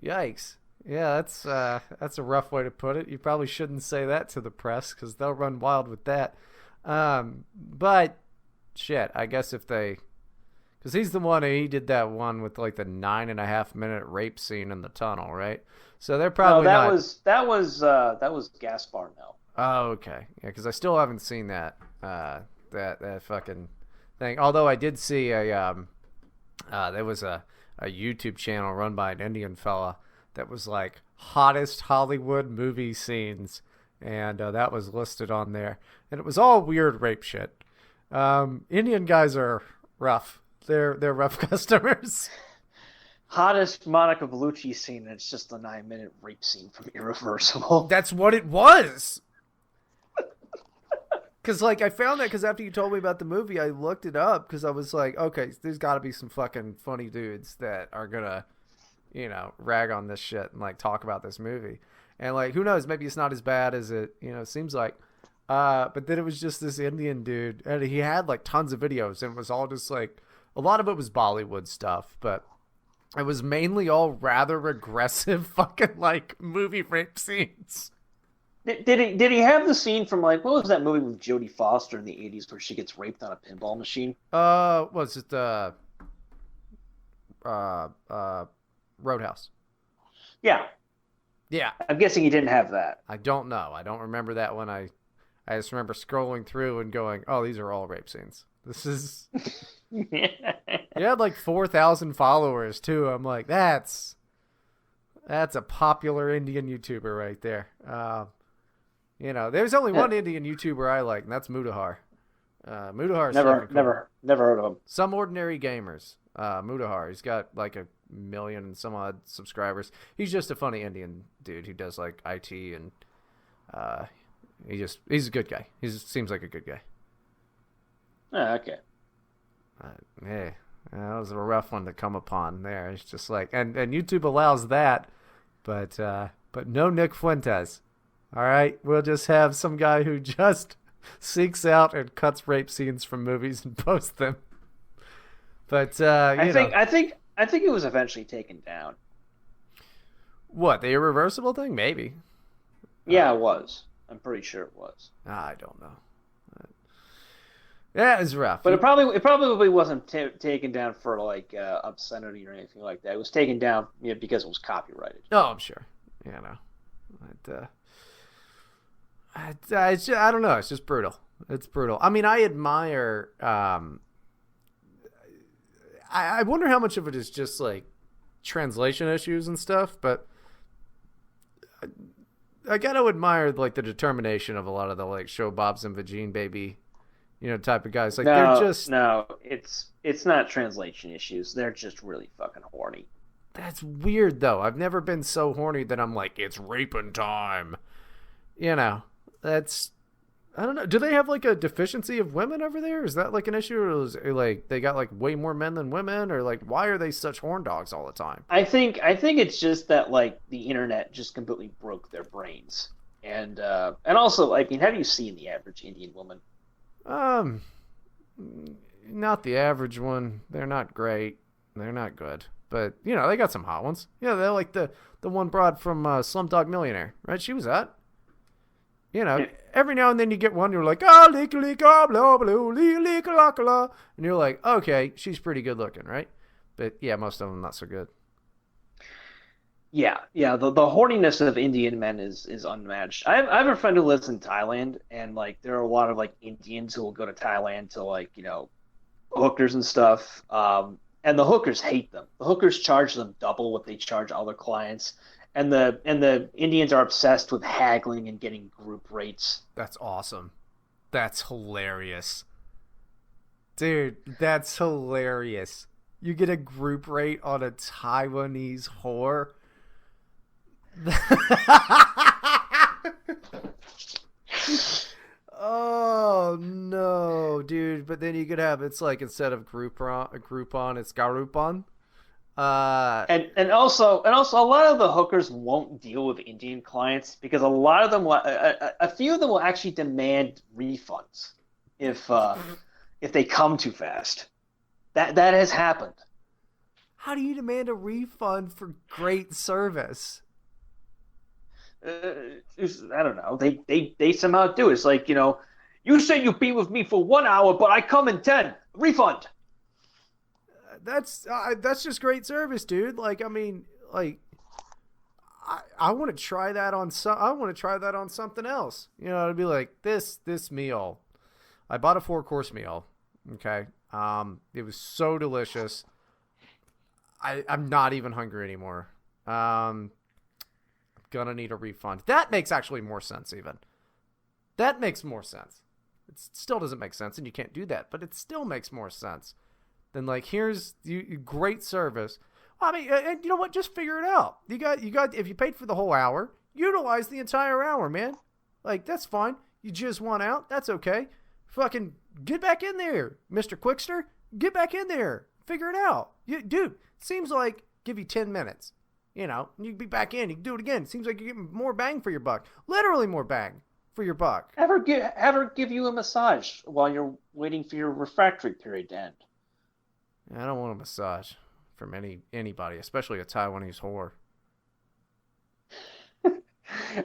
Yikes. Yeah, that's a rough way to put it. You probably shouldn't say that to the press because they'll run wild with that. But shit, I guess because he's the one he did that one with like the 9.5-minute rape scene in the tunnel, right? So they're probably that was Gaspar Noé. Oh, okay, yeah, because I still haven't seen that that fucking thing. Although I did see there was a YouTube channel run by an Indian fella that was like hottest Hollywood movie scenes. And that was listed on there. And it was all weird rape shit. Indian guys are rough. They're rough customers. Hottest Monica Bellucci scene, and it's just a 9-minute rape scene from Irreversible. That's what it was. Because, like, I found that because after you told me about the movie, I looked it up because I was like, okay, there's got to be some fucking funny dudes that are going to, rag on this shit and, like, talk about this movie. And, like, who knows? Maybe it's not as bad as it, seems like. But then it was just this Indian dude. And he had, like, tons of videos. And it was all just, like, a lot of it was Bollywood stuff. But it was mainly all rather aggressive fucking, like, movie rape scenes. Did he have the scene from, like, what was that movie with Jodie Foster in the 80s where she gets raped on a pinball machine? Was it Roadhouse? Yeah. Yeah. I'm guessing he didn't have that. I don't know. I don't remember that one. I just remember scrolling through and going, oh, these are all rape scenes. This is... He had like 4,000 followers, too. I'm like, that's a popular Indian YouTuber right there. There's only one Indian YouTuber I like, and that's Mudahar. Mudahar's never heard of him. Some Ordinary Gamers. Mudahar. He's got like 1 million and some odd subscribers. He's just a funny Indian dude who does like IT and he's a good guy. He seems like a good guy. Oh, okay. Yeah, that was a rough one to come upon there. It's just like, and YouTube allows that But no Nick Fuentes. All right, we'll just have some guy who just seeks out and cuts rape scenes from movies and posts them. But I think it was eventually taken down. What, the irreversible thing? Maybe. Yeah, it was. I'm pretty sure it was. I don't know. Yeah, it's rough. But it probably wasn't taken down for like obscenity or anything like that. It was taken down because it was copyrighted. Oh, I'm sure. Yeah, no. I don't know. It's just brutal. It's brutal. I mean, I admire. I wonder how much of it is just like translation issues and stuff, but I gotta admire like the determination of a lot of the like show Bob's and Vagine Baby, type of guys. Like they're just it's not translation issues. They're just really fucking horny. That's weird though. I've never been so horny that I'm like, it's raping time. That's, I don't know. Do they have like a deficiency of women over there? Is that like an issue, or is it like they got like way more men than women, or like why are they such horn dogs all the time? I think it's just that like the internet just completely broke their brains, and also, I mean, have you seen the average Indian woman? Not the average one. They're not great. They're not good, but they got some hot ones. Yeah, they're like the one broad from Slumdog Millionaire, right? She was hot. Every now and then you get one, you're like, ah, lick, blah, blah, lick, la, and you're like, okay, she's pretty good looking, right? But yeah, most of them not so good. Yeah. The horniness of Indian men is unmatched. I have a friend who lives in Thailand, and like there are a lot of like Indians who will go to Thailand to like hookers and stuff. And the hookers hate them. The hookers charge them double what they charge other clients. And the Indians are obsessed with haggling and getting group rates. That's awesome. That's hilarious. Dude, that's hilarious. You get a group rate on a Taiwanese whore. Oh, no, dude. But then you could have, it's like instead of Groupon, it's Garoupon. And also a lot of the hookers won't deal with Indian clients because a lot of them a few of them will actually demand refunds if they come too fast. That has happened. How do you demand a refund for great service? I don't know. They somehow do. It's like, you say you be with me for 1 hour, but I come in 10. Refund. That's just great service, dude. Like, I mean, like, I want to try that on something else. It'd be like this meal. I bought a 4-course meal. Okay. It was so delicious. I'm not even hungry anymore. I'm gonna need a refund. That makes actually more sense even. That makes more sense. It still doesn't make sense, and you can't do that, but it still makes more sense. Then like, here's great service. I mean, and you know what? Just figure it out. You got. If you paid for the whole hour, utilize the entire hour, man. Like, that's fine. You just want out. That's okay. Fucking get back in there, Mr. Quickster. Get back in there. Figure it out. Dude, seems like give you 10 minutes. You can be back in. You can do it again. Seems like you're getting more bang for your buck. Literally more bang for your buck. Have her give you a massage while you're waiting for your refractory period to end. I don't want a massage from anybody, especially a Taiwanese whore.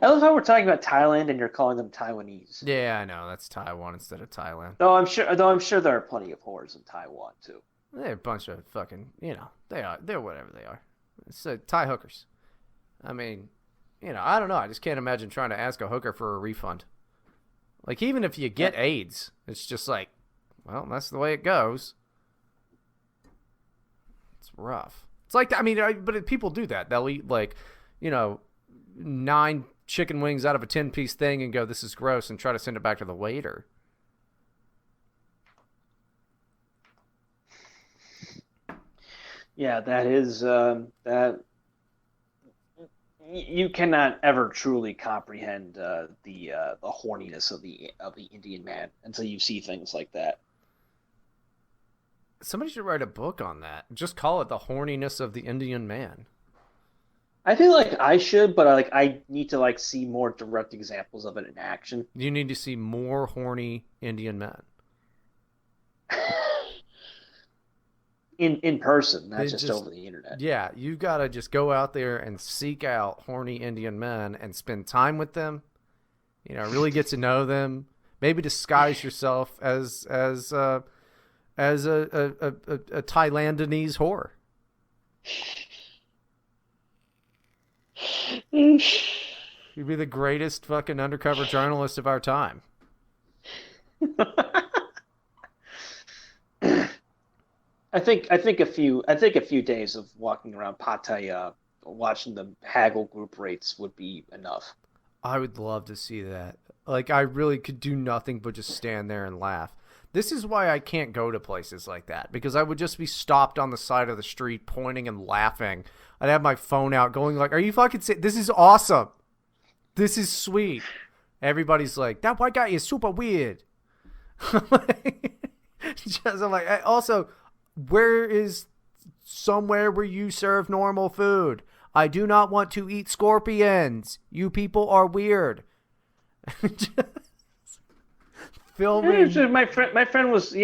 I love how we're talking about Thailand and you're calling them Taiwanese. Yeah, I know. That's Taiwan instead of Thailand. Though I'm sure there are plenty of whores in Taiwan too. They're a bunch of fucking, they're whatever they are. It's Thai hookers. I mean, I don't know. I just can't imagine trying to ask a hooker for a refund. Like, even if you get AIDS, it's just like, well, that's the way it goes. It's rough. It's like, I mean, but people do that. They'll eat like, 9 chicken wings out of a 10-piece thing and go, this is gross, and try to send it back to the waiter. Yeah, that is that. You cannot ever truly comprehend the horniness of the Indian man until you see things like that. Somebody should write a book on that. Just call it The Horniness of the Indian Man. I feel like I should, but I need to like see more direct examples of it in action. You need to see more horny Indian men. In person, not They just just, over the internet. yeah, you gotta just go out there and seek out horny Indian men and spend time with them. You know, really get to know them. Maybe disguise yourself as a Thailandese whore. You'd be the greatest fucking undercover journalist of our time. I think a few days of walking around Pattaya, watching the haggle group rates would be enough. I would love to see that. Like, I really could do nothing but just stand there and laugh. This is why I can't go to places like that, because I would just be stopped on the side of the street pointing and laughing. I'd have my phone out going like, are you fucking this is awesome. This is sweet. Everybody's like, that white guy is super weird. I'm like, also, where is somewhere where you serve normal food? I do not want to eat scorpions. You people are weird. Filming. My friend was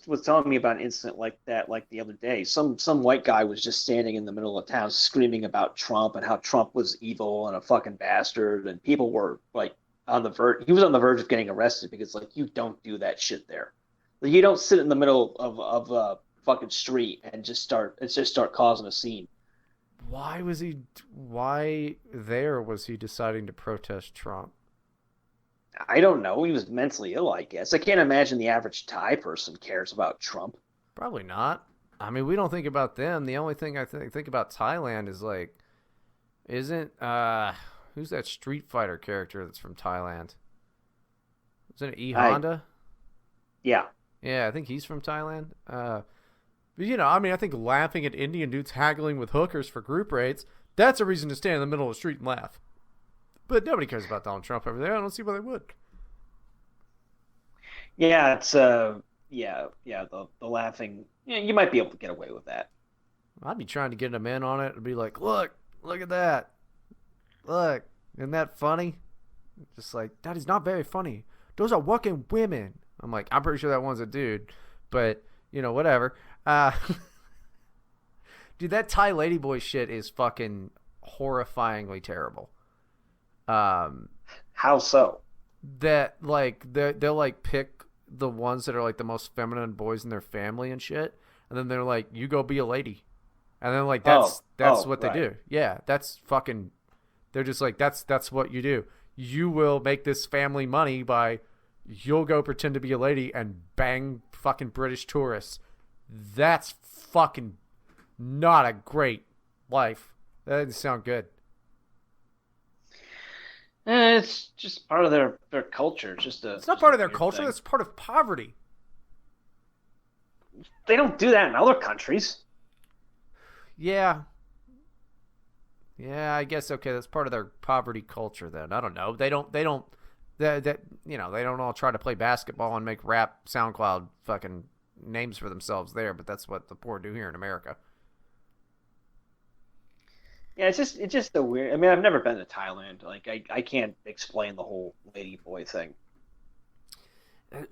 was telling me about an incident like that like the other day. Some white guy was just standing in the middle of town screaming about Trump and how Trump was evil and a fucking bastard, and people were like on the verge. He was on the verge of getting arrested because like you don't do that shit there. Like, you don't sit in the middle of a fucking street and just start causing a scene. Why was he deciding to protest Trump? I don't know. He was mentally ill, I guess. I can't imagine the average Thai person cares about Trump. Probably not. I mean, we don't think about them. The only thing I think about Thailand is like, isn't who's that Street Fighter character that's from Thailand? Isn't it E Honda? Yeah. Yeah, I think he's from Thailand. But you know, I mean, I think laughing at Indian dudes haggling with hookers for group rates, that's a reason to stand in the middle of the street and laugh. But nobody cares about Donald Trump over there. I don't see why they would. Yeah, it's the laughing. Yeah, you might be able to get away with that. I'd be trying to get him in on it and be like, look at that. Look, isn't that funny? Just like, that is not very funny. Those are working women. I'm like, I'm pretty sure that one's a dude, but you know, whatever. Dude, that Thai ladyboy shit is fucking horrifyingly terrible. How so? That like they'll like pick the ones that are like the most feminine boys in their family and shit, and then they're like, you go be a lady, and then like that's what they do. Yeah, that's fucking. They're just like, that's what you do. You will make this family money by, you'll go pretend to be a lady and bang fucking British tourists. That's fucking not a great life. That doesn't sound good. It's just part of their culture. It's not part of their culture. Thing. That's part of poverty. They don't do that in other countries. Yeah. Yeah, I guess, okay, that's part of their poverty culture then. I don't know. They don't you know, they don't all try to play basketball and make rap SoundCloud fucking names for themselves there, but that's what the poor do here in America. Yeah, it's just a weird. I mean, I've never been to Thailand. Like, I can't explain the whole lady boy thing.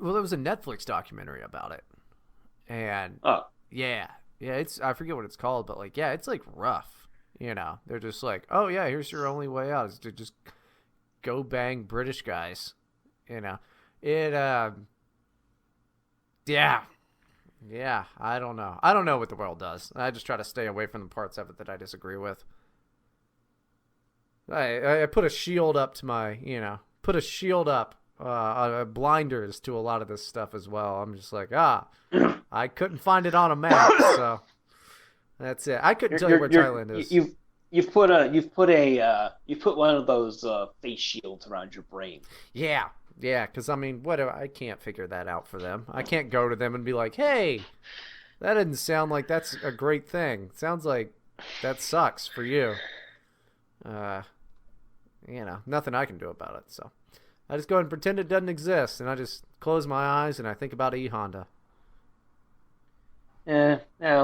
Well, there was a Netflix documentary about it, and yeah, it's, I forget what it's called, but like, yeah, it's like rough. You know, they're just like, oh yeah, here's your only way out is to just go bang British guys. You know, it. Yeah, I don't know. I don't know what the world does. I just try to stay away from the parts of it that I disagree with. I put a shield up to my, blinders to a lot of this stuff as well. I'm just like, I couldn't find it on a map, so that's it. I couldn't tell you where Thailand is. You've put one of those face shields around your brain. Yeah, because I mean, I can't figure that out for them. I can't go to them and be like, hey, that didn't sound like that's a great thing. Sounds like that sucks for you. Nothing I can do about it. So I just go ahead and pretend it doesn't exist, and I just close my eyes and I think about E Honda. Yeah,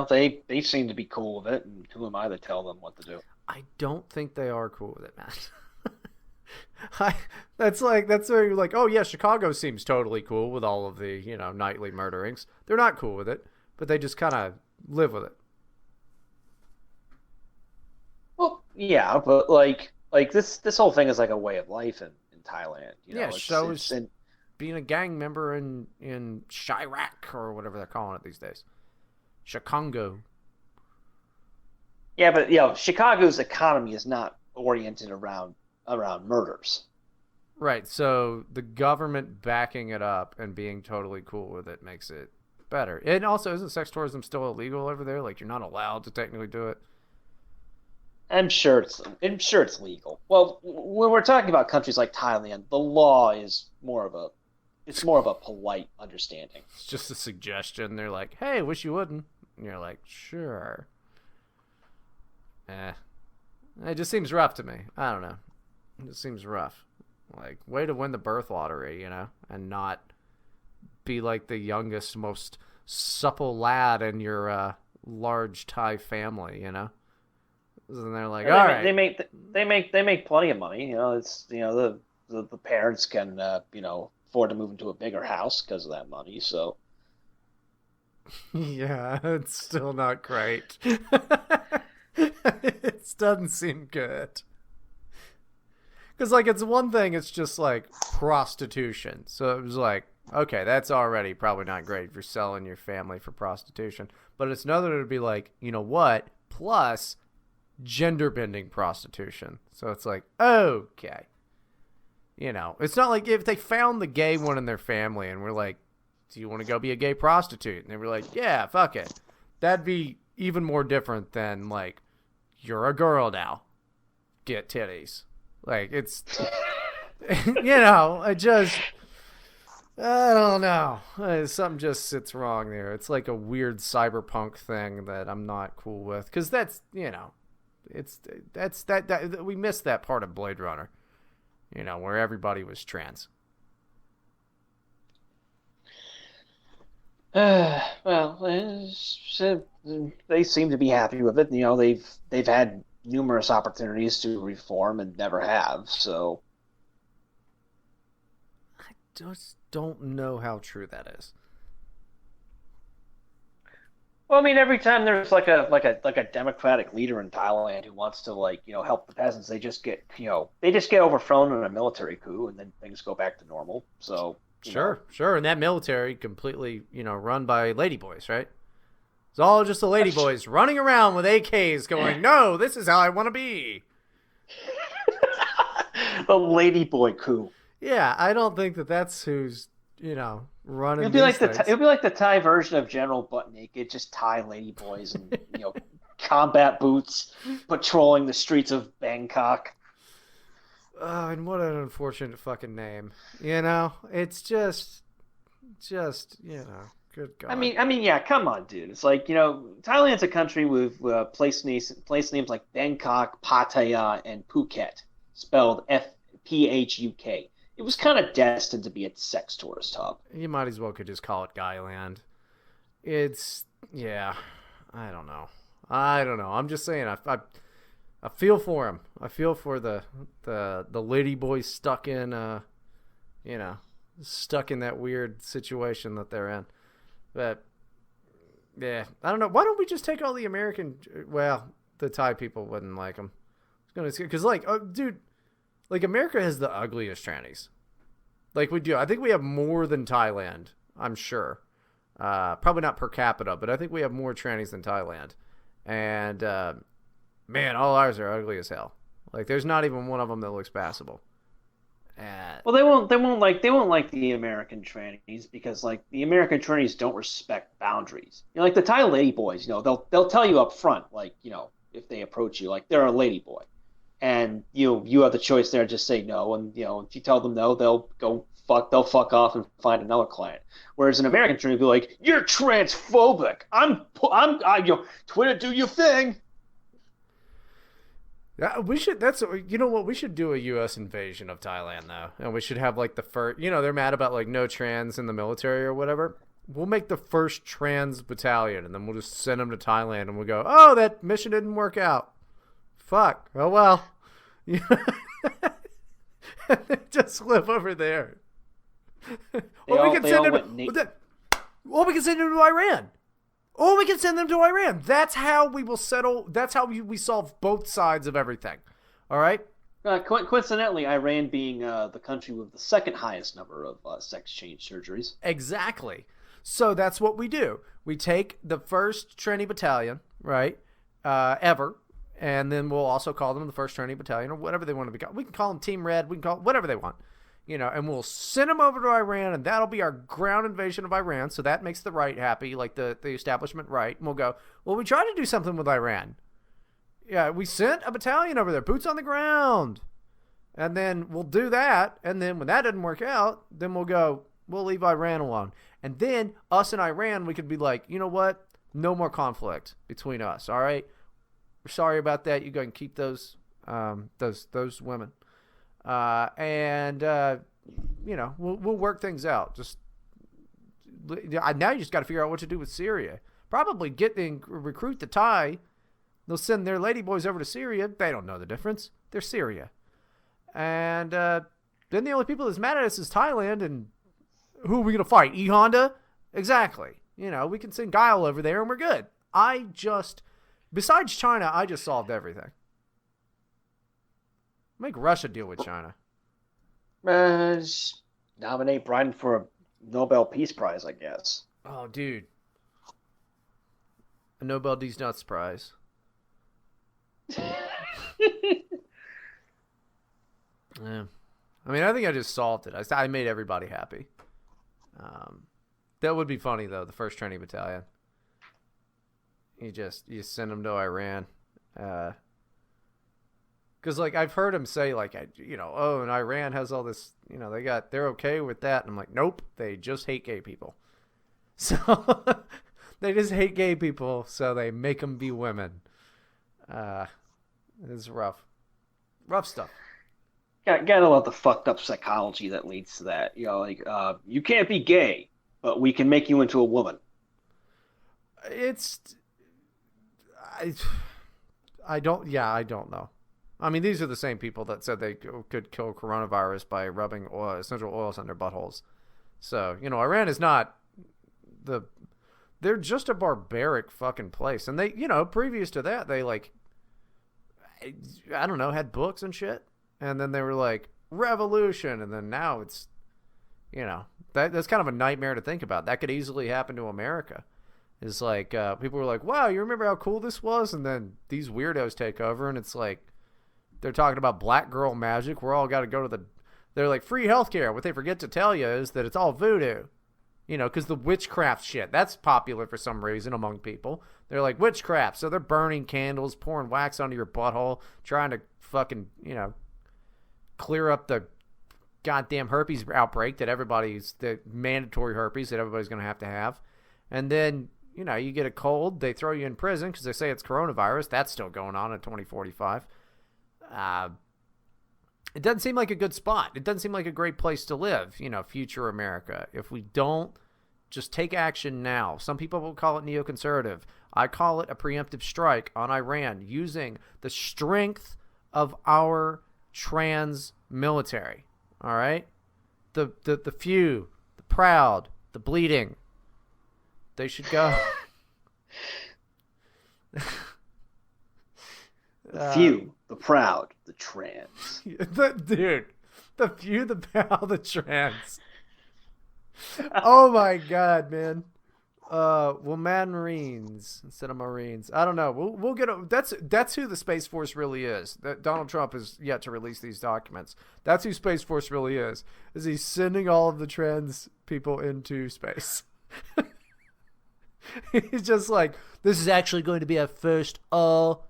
they seem to be cool with it, and who am I to tell them what to do? I don't think they are cool with it, man. That's where you're like, oh yeah, Chicago seems totally cool with all of the, nightly murderings. They're not cool with it, but they just kind of live with it. Well, yeah, but like this whole thing is like a way of life in Thailand. It shows being a gang member in Chirac or whatever they're calling it these days. Chicago. Yeah, but Chicago's economy is not oriented around murders. Right, so the government backing it up and being totally cool with it makes it better. And also, isn't sex tourism still illegal over there? Like, you're not allowed to technically do it? I'm sure it's legal. Well, when we're talking about countries like Thailand, the law is more of a polite understanding. It's just a suggestion. They're like, hey, wish you wouldn't. And you're like, sure. It just seems rough to me. I don't know. It just seems rough. Like, way to win the birth lottery, and not be like the youngest, most supple lad in your large Thai family, And they're like, all right. They make plenty of money. It's the parents can afford to move into a bigger house because of that money. So yeah, it's still not great. It doesn't seem good. Because, it's one thing, it's just, prostitution. So it was like, okay, that's already probably not great if you're selling your family for prostitution. But it's another to be like, you know what? Plus, gender-bending prostitution. So it's like, okay. It's not like if they found the gay one in their family and we're like, do you want to go be a gay prostitute? And they were like, yeah, fuck it. That'd be even more different than, you're a girl now. Get titties. It's, I don't know. Something just sits wrong there. It's like a weird cyberpunk thing that I'm not cool with. Because that's, that we missed that part of Blade Runner, where everybody was trans. Well, they seem to be happy with it. They've had numerous opportunities to reform and never have. So I just don't know how true that is. Well, I mean, every time there's like a democratic leader in Thailand who wants to help the peasants, they just get overthrown in a military coup, and then things go back to normal. So sure, and that military completely run by ladyboys, right? It's all just the ladyboys running around with AKs, going, "No, this is how I want to be." The ladyboy coup. Yeah, I don't think that's who's running. It'd be like the Thai version of General Butt Naked, just Thai ladyboys and combat boots patrolling the streets of Bangkok. And what an unfortunate fucking name. It's just good God. I mean, yeah, come on, dude. It's like, Thailand's a country with place names like Bangkok, Pattaya, and Phuket, spelled Phuk. It was kind of destined to be a sex tourist hub. You might as well could just call it Guyland. It's, yeah, I don't know. I'm just saying, I feel for him. I feel for the lady boys stuck in that weird situation that they're in. But yeah, I don't know. Why don't we just take all the American? Well, the Thai people wouldn't like them. Because dude, America has the ugliest trannies. We do. I think we have more than Thailand. I'm sure. Probably not per capita, but I think we have more trannies than Thailand. And man, all ours are ugly as hell. There's not even one of them that looks passable. Well, they won't like the American trannies because the American trannies don't respect boundaries. The Thai lady boys, they'll tell you up front, if they approach you, they're a lady boy, and you have the choice there to just say no, and if you tell them no, they'll fuck off and find another client. Whereas an American tranny will be like, you're transphobic. I'm Twitter, do your thing. Yeah, we should. That's what we should do a U.S. invasion of Thailand though, and we should have the first. They're mad about no trans in the military or whatever. We'll make the first trans battalion, and then we'll just send them to Thailand, and we'll go, oh, that mission didn't work out. fuck. Oh well. Just live over there. Or we can send them to Iran. Or we can send them to Iran. That's how we will settle. That's how we solve both sides of everything. All right? Coincidentally, Iran being the country with the second highest number of sex change surgeries. Exactly. So that's what we do. We take the 1st Tranny Battalion, right, ever, and then we'll also call them the 1st Tranny Battalion or whatever they want to be called. We can call them Team Red. We can call it whatever they want. And we'll send them over to Iran, and that'll be our ground invasion of Iran. So that makes the right happy, like the establishment right. And we'll go, well, we tried to do something with Iran. Yeah, we sent a battalion over there, boots on the ground. And then we'll do that. And then when that doesn't work out, then we'll leave Iran alone. And then us and Iran, we could be like, you know what? No more conflict between us, all right? We're sorry about that. You go and keep those women. We'll work things out. Now you just got to figure out what to do with Syria. Probably recruit the Thai. They'll send their ladyboys over to Syria. They don't know the difference. They're Syria. And then the only people that's mad at us is Thailand. And who are we going to fight? E-Honda? Exactly. We can send Guile over there and we're good. Besides China, I just solved everything. Make Russia deal with China. Nominate Bryden for a Nobel Peace Prize, I guess. Oh, dude. A Nobel D's Nuts Prize. Yeah. I mean, I think I just solved it. I made everybody happy. That would be funny, though, the 1st Training Battalion. You send them to Iran. Because, I've heard him say, and Iran has all this, they're okay with that. And I'm like, nope, they just hate gay people. So, they just hate gay people, so they make them be women. It's rough. Rough stuff. Gotta love the fucked up psychology that leads to that. You can't be gay, but we can make you into a woman. I don't know. I mean, these are the same people that said they could kill coronavirus by rubbing essential oils on their buttholes. So, Iran is not they're just a barbaric fucking place. And they, previous to that, they I don't know, had books and shit. And then they were like, revolution. And then now it's, that's kind of a nightmare to think about. That could easily happen to America. It's like, people were like, wow, you remember how cool this was? And then these weirdos take over and it's like, they're talking about black girl magic. We're all got to go to they're like, free healthcare. What they forget to tell you is that it's all voodoo. Because the witchcraft shit, that's popular for some reason among people. They're like, witchcraft. So they're burning candles, pouring wax onto your butthole, trying to fucking, clear up the goddamn herpes outbreak the mandatory herpes that everybody's going to have. And then, you get a cold, they throw you in prison because they say it's coronavirus. That's still going on in 2045. It doesn't seem like a good spot. It doesn't seem like a great place to live, future America. If we don't just take action now. Some people will call it neoconservative. I call it a preemptive strike on Iran using the strength of our trans military. All right? The few, the proud, the bleeding. They should go. The few, the proud, the trans. The few, the proud, the trans. Oh my god, man. Mad Marines instead of Marines. I don't know. We'll get that's who the Space Force really is. That Donald Trump has yet to release these documents. That's who Space Force really is. Is he's sending all of the trans people into space. He's just like, this is actually going to be our first all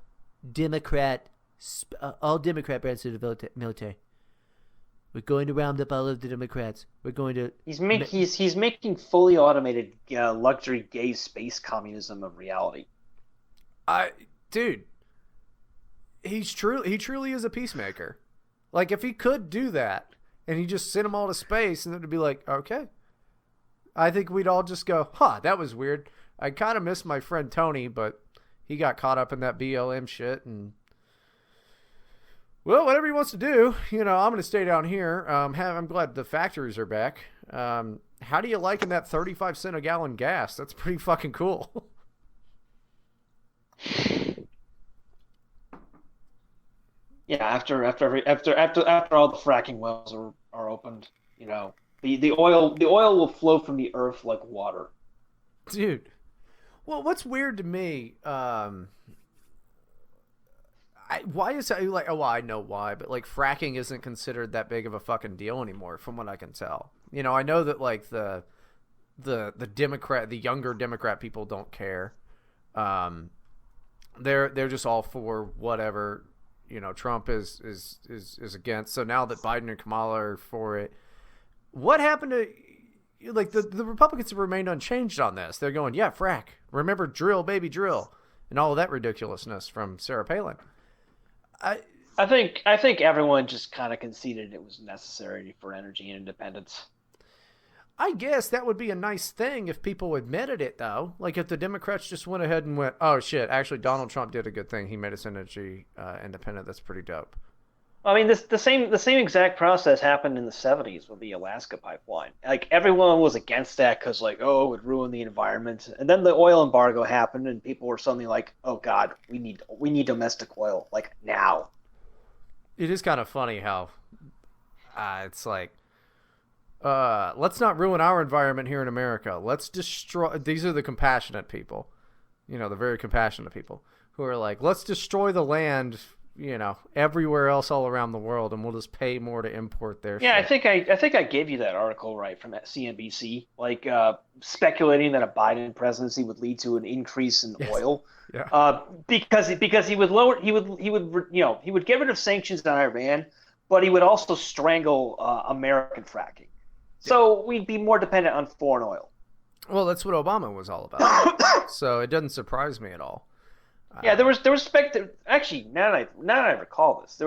Democrat branch of the military. We're going to round up all of the Democrats. We're going to. He's making fully automated luxury gay space communism a reality. Dude, he truly is a peacemaker. Like, if he could do that and he just sent them all to space, and it'd be like, okay, I think we'd all just go, huh, that was weird. I kind of miss my friend Tony, but he got caught up in that BLM shit, and Well, whatever he wants to do, I'm going to stay down here. I'm glad the factories are back. How do you liken that 35 cent a gallon gas? That's pretty fucking cool. Yeah, after all the fracking wells are opened, the oil will flow from the earth like water. Dude. Well, what's weird to me, why is that like? Oh, well, I know why, but like fracking isn't considered that big of a fucking deal anymore, from what I can tell. I know that like the younger Democrat people don't care. They're just all for whatever Trump is against. So now that Biden and Kamala are for it, what happened to like the Republicans have remained unchanged on this? They're going, yeah, frack. Remember, drill, baby, drill, and all of that ridiculousness from Sarah Palin. I think everyone just kind of conceded it was necessary for energy and independence. I guess that would be a nice thing if people admitted it, though. Like if the Democrats just went ahead and went, "Oh shit, actually Donald Trump did a good thing. He made us energy independent. That's pretty dope." I mean, the same exact process happened in the 70s with the Alaska pipeline. Like everyone was against that because like, oh, it would ruin the environment. And then the oil embargo happened, and people were suddenly like, oh God, we need domestic oil like now. It is kind of funny how it's like, let's not ruin our environment here in America. Let's destroy. These are the compassionate people, the very compassionate people who are like, let's destroy the land. Everywhere else all around the world, and we'll just pay more to import their shit. I think I gave you that article right from CNBC, like speculating that a Biden presidency would lead to an increase in oil. Yeah. Because he would get rid of sanctions on Iran, but he would also strangle American fracking. So we'd be more dependent on foreign oil. Well, that's what Obama was all about. So it doesn't surprise me at all. Yeah, there was actually now that I recall this,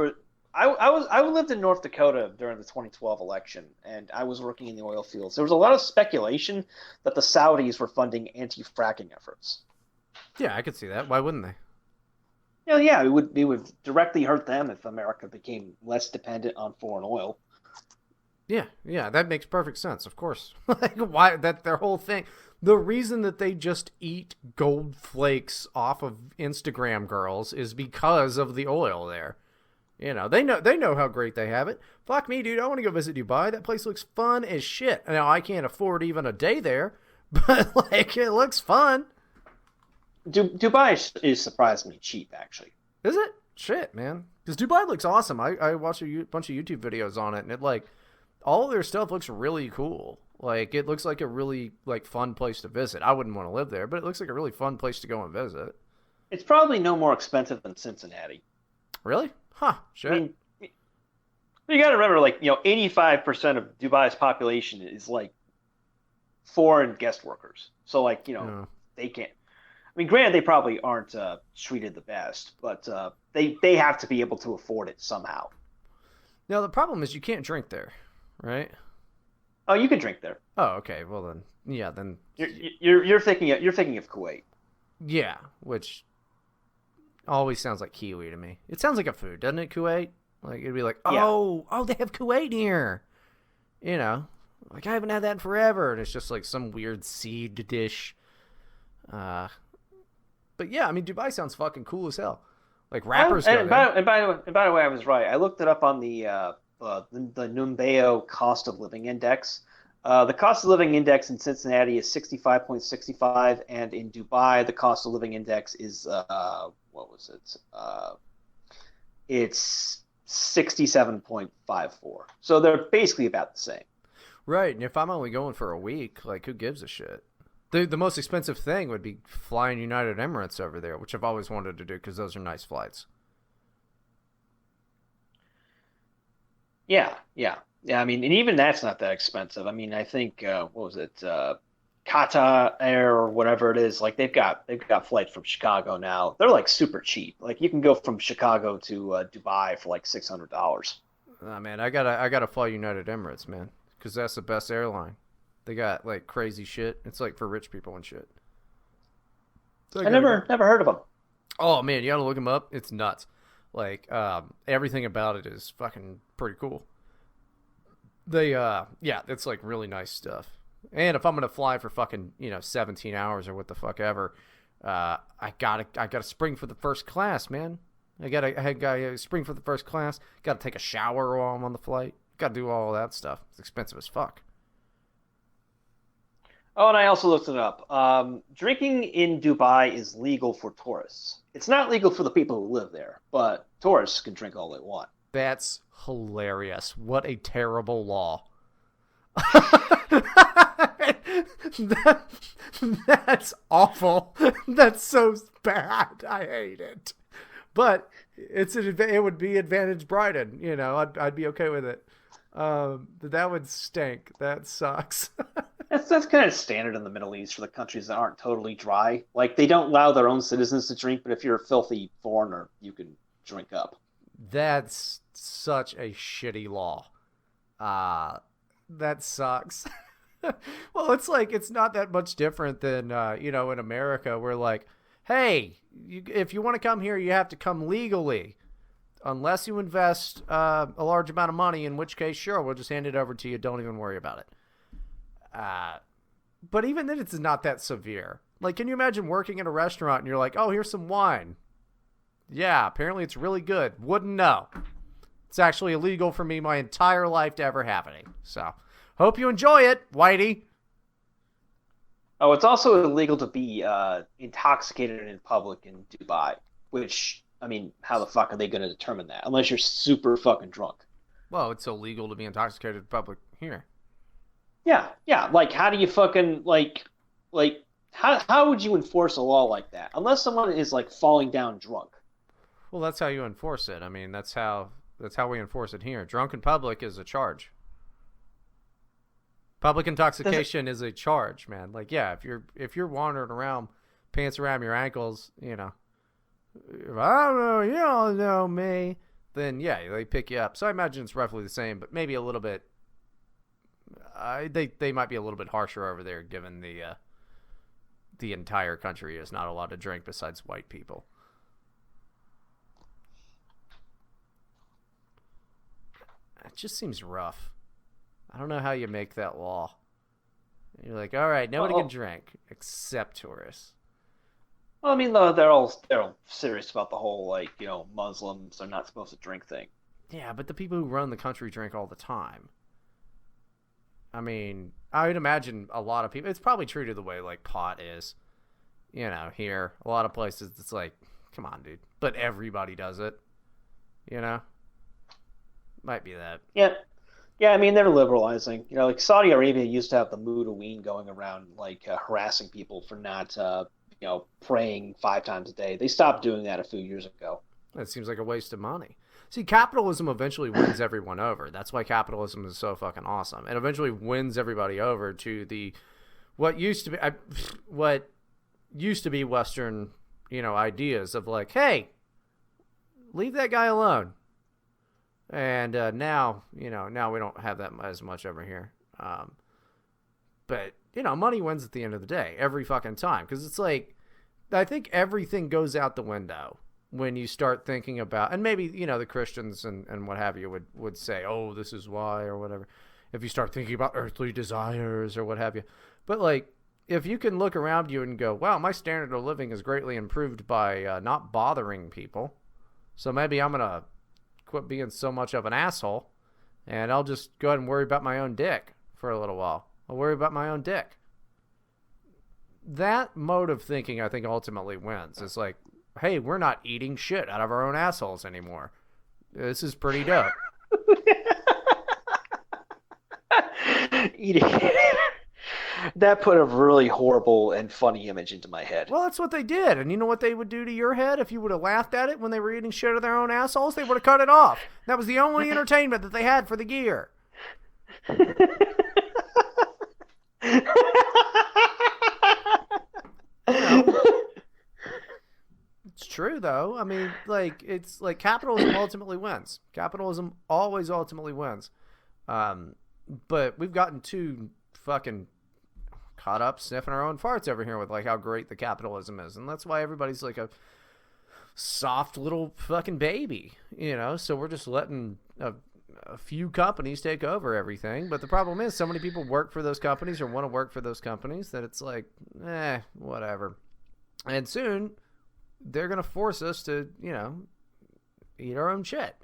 I lived in North Dakota during the 2012 election, and I was working in the oil fields. There was a lot of speculation that the Saudis were funding anti-fracking efforts. Yeah, I could see that. Why wouldn't they? Yeah, it would directly hurt them if America became less dependent on foreign oil. Yeah, that makes perfect sense. Of course, like why that their whole thing. The reason that they just eat gold flakes off of Instagram girls is because of the oil there. They know how great they have it. Fuck me, dude. I want to go visit Dubai. That place looks fun as shit. Now, I can't afford even a day there, but like it looks fun. Dubai is surprisingly cheap, actually. Is it? Shit, man. Because Dubai looks awesome. I watched a bunch of YouTube videos on it, and it like all of their stuff looks really cool. Like, it looks like a really, like, fun place to visit. I wouldn't want to live there, but it looks like a really fun place to go and visit. It's probably no more expensive than Cincinnati. Really? Huh. Shit. I mean, you got to remember, like, 85% of Dubai's population is, like, foreign guest workers. So, like, they can't. I mean, granted, they probably aren't treated the best, but they have to be able to afford it somehow. Now, the problem is you can't drink there, right? Oh, you can drink there. Oh, okay. Well then, yeah. Then you're thinking of Kuwait. Yeah, which always sounds like Kiwi to me. It sounds like a food, doesn't it? Kuwait. Like it'd be like, oh, they have Kuwait here. Like I haven't had that in forever, and it's just like some weird seed dish. But yeah, I mean, Dubai sounds fucking cool as hell. Like rappers. And by the way, I was right. I looked it up on the Numbeo cost of living index. The cost of living index in Cincinnati is 65.65, and in Dubai the cost of living index is it's 67.54. So they're basically about the same. Right, and if I'm only going for a week, like who gives a shit? The most expensive thing would be flying United Emirates over there, which I've always wanted to do because those are nice flights. Yeah. I mean, and even that's not that expensive. I mean, I think Qatar Air or whatever it is. Like they've got flights from Chicago now. They're like super cheap. Like you can go from Chicago to Dubai for like $600. Oh, man, I gotta fly United Emirates, man, because that's the best airline. They got like crazy shit. It's like for rich people and shit. So I never heard of them. Oh man, you gotta look them up. It's nuts. Like, everything about it is fucking pretty cool. Yeah, it's like really nice stuff. And if I'm gonna fly for fucking 17 hours or what the fuck ever, I gotta spring for the first class, man. I gotta spring for the first class. Gotta take a shower while I'm on the flight. Gotta do all that stuff. It's expensive as fuck. Oh, and I also looked it up. Drinking in Dubai is legal for tourists. It's not legal for the people who live there, but tourists can drink all they want. That's hilarious. What a terrible law. That's awful. That's so bad. I hate it. But it would be advantage Bryden. I'd be okay with it. That would stink. That sucks. That's kind of standard in the Middle East for the countries that aren't totally dry. Like, they don't allow their own citizens to drink, but if you're a filthy foreigner, you can drink up. That's such a shitty law. That sucks. Well, it's not that much different than, in America, where like, hey, if you want to come here, you have to come legally. Unless you invest a large amount of money, in which case, sure, we'll just hand it over to you. Don't even worry about it. But even then, it's not that severe. Like, can you imagine working in a restaurant and you're like, oh, here's some wine. Yeah, apparently it's really good. Wouldn't know. It's actually illegal for me my entire life to ever have any. So, hope you enjoy it, Whitey. Oh, it's also illegal to be intoxicated in public in Dubai, which, I mean, how the fuck are they going to determine that? Unless you're super fucking drunk. Well, it's illegal to be intoxicated in public here. Yeah. Like, how do you fucking, how would you enforce a law like that? Unless someone is, like, falling down drunk. Well, that's how you enforce it. I mean, that's how we enforce it here. Drunk in public is a charge. Public intoxication is a charge, man. Like, yeah, if you're wandering around, pants around your ankles, if I don't know, you don't know me, then yeah, they pick you up. So I imagine it's roughly the same, but maybe a little bit. They might be a little bit harsher over there, given the entire country is not allowed to drink besides white people. It just seems rough. I don't know how you make that law. You're like, all right, nobody can drink except tourists. Well, I mean, they're all serious about the whole, Muslims are not supposed to drink thing. Yeah, but the people who run the country drink all the time. I mean, I would imagine a lot of people. It's probably true to the way like pot is, here. A lot of places, it's like, come on, dude. But everybody does it. Might be that. Yeah. I mean, they're liberalizing. Like Saudi Arabia used to have the Mudaween going around, harassing people for not, praying 5 times a day. They stopped doing that a few years ago. That seems like a waste of money. See, capitalism eventually wins everyone over. That's why capitalism is so fucking awesome. It eventually wins everybody over to what used to be Western, ideas of like, hey, leave that guy alone. And now we don't have that as much over here. But money wins at the end of the day every fucking time, because it's like, I think everything goes out the window when you start thinking about, and maybe, the Christians and what have you would say, oh, this is why, or whatever, if you start thinking about earthly desires or what have you. But, like, if you can look around you and go, wow, my standard of living is greatly improved by not bothering people, so maybe I'm going to quit being so much of an asshole, and I'll just go ahead and worry about my own dick for a little while. I'll worry about my own dick. That mode of thinking, I think, ultimately wins. It's like, hey, we're not eating shit out of our own assholes anymore. This is pretty dope. Eating. That put a really horrible and funny image into my head. Well, that's what they did. And you know what they would do to your head if you would have laughed at it when they were eating shit out of their own assholes? They would have cut it off. That was the only entertainment that they had for the gear. It's true, though. I mean, it's like capitalism ultimately wins. Capitalism always ultimately wins. But we've gotten too fucking caught up sniffing our own farts over here with, like, how great the capitalism is. And that's why everybody's like soft little fucking baby, you know? So we're just letting a few companies take over everything. But the problem is so many people work for those companies or want to work for those companies that it's like, whatever. And soon they're going to force us to, you know, eat our own shit.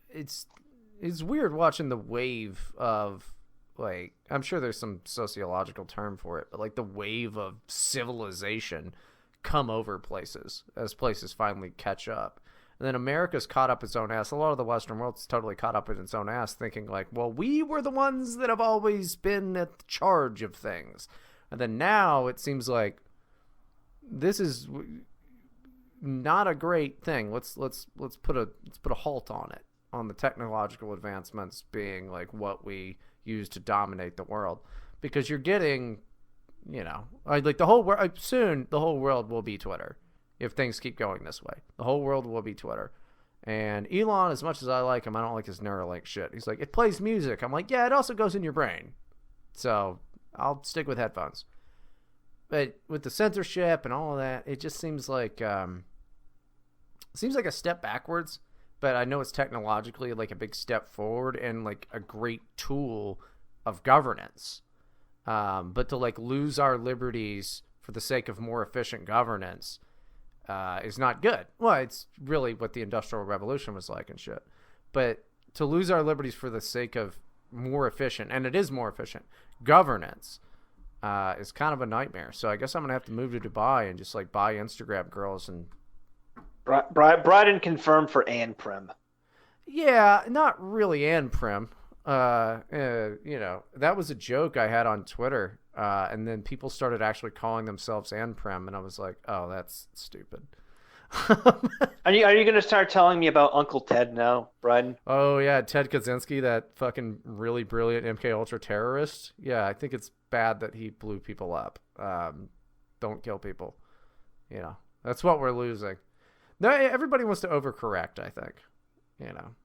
It's weird watching the wave of, like, I'm sure there's some sociological term for it, but like the wave of civilization come over places as places finally catch up. And then America's caught up its own ass. A lot of the Western world's totally caught up in its own ass, thinking like, well, we were the ones that have always been at charge of things. And then now it seems like this is not a great thing. Let's put a halt on it, on the technological advancements being like what we use to dominate the world, because you're getting, you know, like the whole world soon. The whole world will be Twitter if things keep going this way. The whole world will be Twitter. And Elon, as much as I like him, I don't like his Neuralink shit. He's like, it plays music. I'm like, yeah, it also goes in your brain. So I'll stick with headphones. But with the censorship and all of that, it just seems like a step backwards. But I know it's technologically like a big step forward and like a great tool of governance. But to like lose our liberties for the sake of more efficient governance is not good. Well, it's really what the Industrial Revolution was like and shit. But to lose our liberties for the sake of more efficient, and it is more efficient, governance is kind of a nightmare. So I guess I'm going to have to move to Dubai and just like buy Instagram girls and... Bryden confirmed for Ann Prim. Yeah, not really Ann Prim. You know, that was a joke I had on Twitter. And then people started actually calling themselves Ann Prim, and I was like, oh, that's stupid. Are you going to start telling me about Uncle Ted now, Bryden? Oh, yeah, Ted Kaczynski, that fucking really brilliant MK Ultra terrorist. Yeah, I think it's bad that he blew people up. Don't kill people. You know, that's what we're losing. No, everybody wants to overcorrect, I think. You know,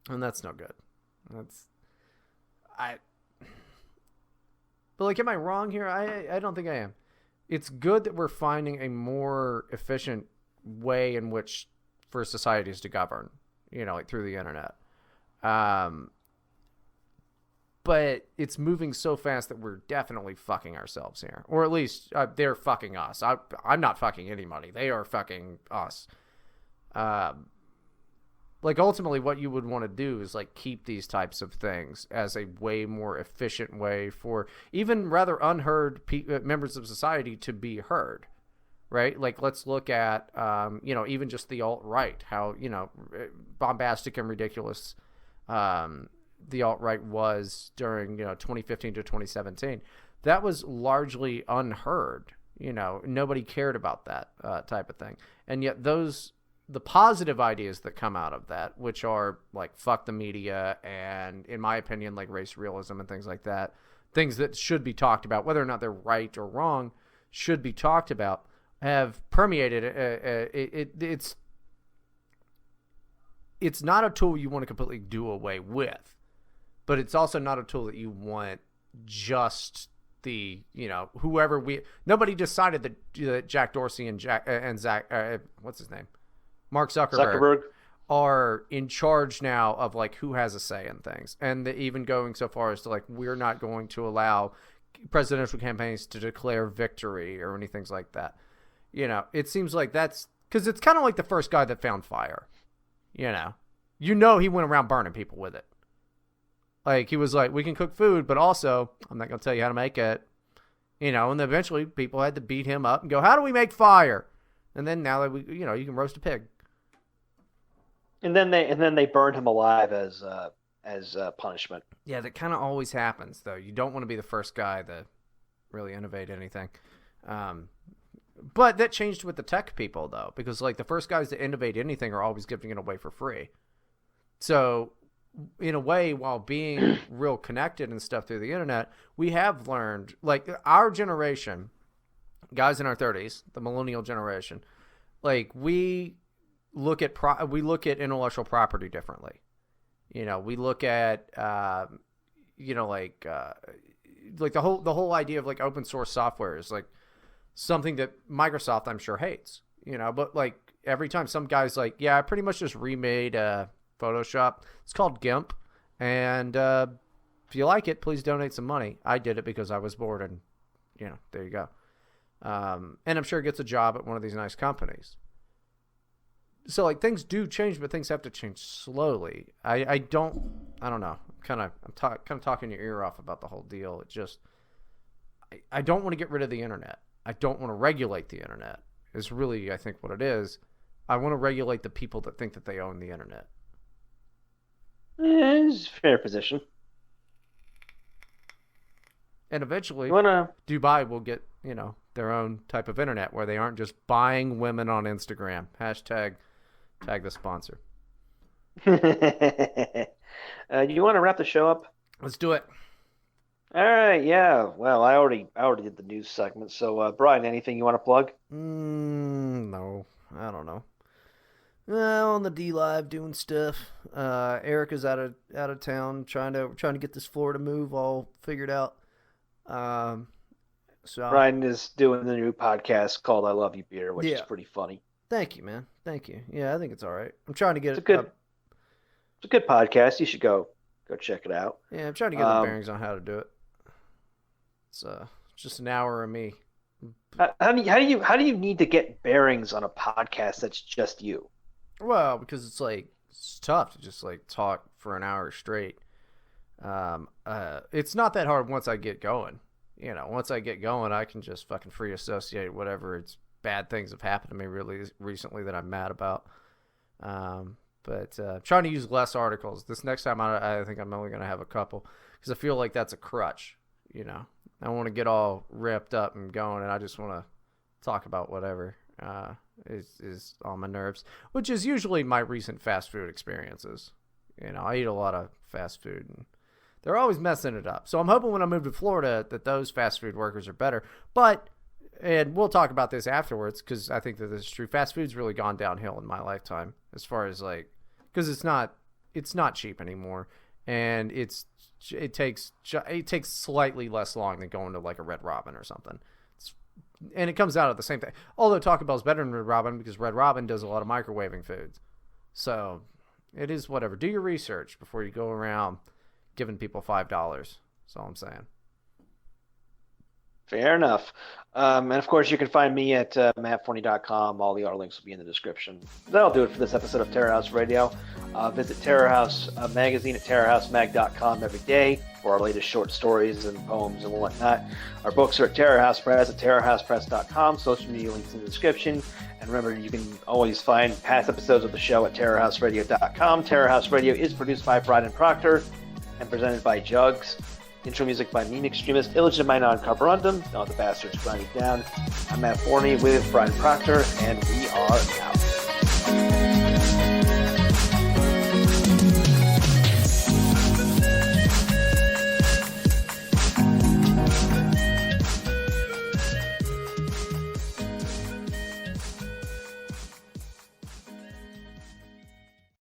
and that's no good. But like, am I wrong here? I don't think I am. It's good that we're finding a more efficient way in which for societies to govern, you know, like through the internet. But it's moving so fast that we're definitely fucking ourselves here. Or at least they're fucking us. I'm not fucking anybody. They are fucking us. Like, ultimately, what you would want to do is, like, keep these types of things as a way more efficient way for even rather unheard members of society to be heard, right? Like, let's look at, you know, even just the alt-right, how, you know, bombastic and ridiculous the alt-right was during, you know, 2015 to 2017. That was largely unheard. You know, nobody cared about that type of thing. And yet the positive ideas that come out of that, which are like fuck the media and, in my opinion, like race realism and things like that, things that should be talked about, whether or not they're right or wrong, should be talked about, have permeated. It's not a tool you want to completely do away with, but it's also not a tool that you want just the, you know, nobody decided that Jack Dorsey and Zach, what's his name? Mark Zuckerberg are in charge now of like who has a say in things, and even going so far as to like, we're not going to allow presidential campaigns to declare victory or anything like that. You know, it seems like that's because it's kind of like the first guy that found fire. You know, he went around burning people with it. Like, he was like, we can cook food, but also I'm not going to tell you how to make it. You know, and then eventually people had to beat him up and go, how do we make fire? And then now that you know, you can roast a pig. And then they burned him alive as punishment. Yeah, that kind of always happens, though. You don't want to be the first guy to really innovate anything. But that changed with the tech people, though, because like the first guys to innovate anything are always giving it away for free. So in a way, while being real connected and stuff through the internet, we have learned, like our generation, guys in our 30s, the millennial generation, like we look at intellectual property differently. You know, we look at you know, like the whole idea of like open source software is like something that Microsoft, I'm sure, hates. you know, but like every time some guy's like, yeah, I pretty much just remade Photoshop. It's called GIMP. And if you like it, please donate some money. I did it because I was bored, and, you know, there you go. And I'm sure he gets a job at one of these nice companies. So, like, things do change, but things have to change slowly. I don't know. I'm kind of talking your ear off about the whole deal. It just, I don't want to get rid of the internet. I don't want to regulate the internet. Is really, I think, what it is. I want to regulate the people that think that they own the internet. It's a fair position. And eventually, Dubai will get, you know, their own type of internet where they aren't just buying women on Instagram. Hashtag tag the sponsor. Do you want to wrap the show up? Let's do it. All right, yeah. Well, I already did the news segment. So, Brian, anything you want to plug? No, I don't know. On the D Live doing stuff. Erica's out of town trying to get this Florida move all figured out. So Brian is doing the new podcast called "I Love You Beer," which is pretty funny. Thank you, man. Thank you. Yeah, I think it's all right. I'm trying to get It's a good podcast. You should go check it out. Yeah, I'm trying to get the bearings on how to do it. It's just an hour of me. How do you need to get bearings on a podcast that's just you? Well, because it's tough to just like talk for an hour straight. It's not that hard once I get going. You know, once I get going, I can just fucking free associate whatever bad things have happened to me really recently that I'm mad about. But trying to use less articles. This next time, I think I'm only going to have a couple because I feel like that's a crutch. You know, I want to get all ripped up and going, and I just want to talk about whatever is on my nerves, which is usually my recent fast food experiences. You know, I eat a lot of fast food, and they're always messing it up. So I'm hoping when I move to Florida that those fast food workers are better. And we'll talk about this afterwards because I think that this is true. Fast food's really gone downhill in my lifetime as far as like, because it's not cheap anymore, and it takes slightly less long than going to like a Red Robin or something. And it comes out at the same thing. Although Taco Bell's better than Red Robin because Red Robin does a lot of microwaving foods. So it is whatever. Do your research before you go around giving people $5. That's all I'm saying. Fair enough. And of course, you can find me at mattforney.com. All the other links will be in the description. That'll do it for this episode of Terror House Radio. Visit Terror House magazine at terrorhousemag.com every day for our latest short stories and poems and whatnot. Our books are at Terror House Press at terrorhousepress.com. Social media links in the description. And remember, you can always find past episodes of the show at terrorhouseradio.com. Terror House Radio is produced by Bryden Proctor and presented by Jugs. Intro music by Meme Extremist, Illegitimate Non Carborundum, Don't the Bastards Grinding Down. I'm Matt Forney with Bryden Proctor, and we are out.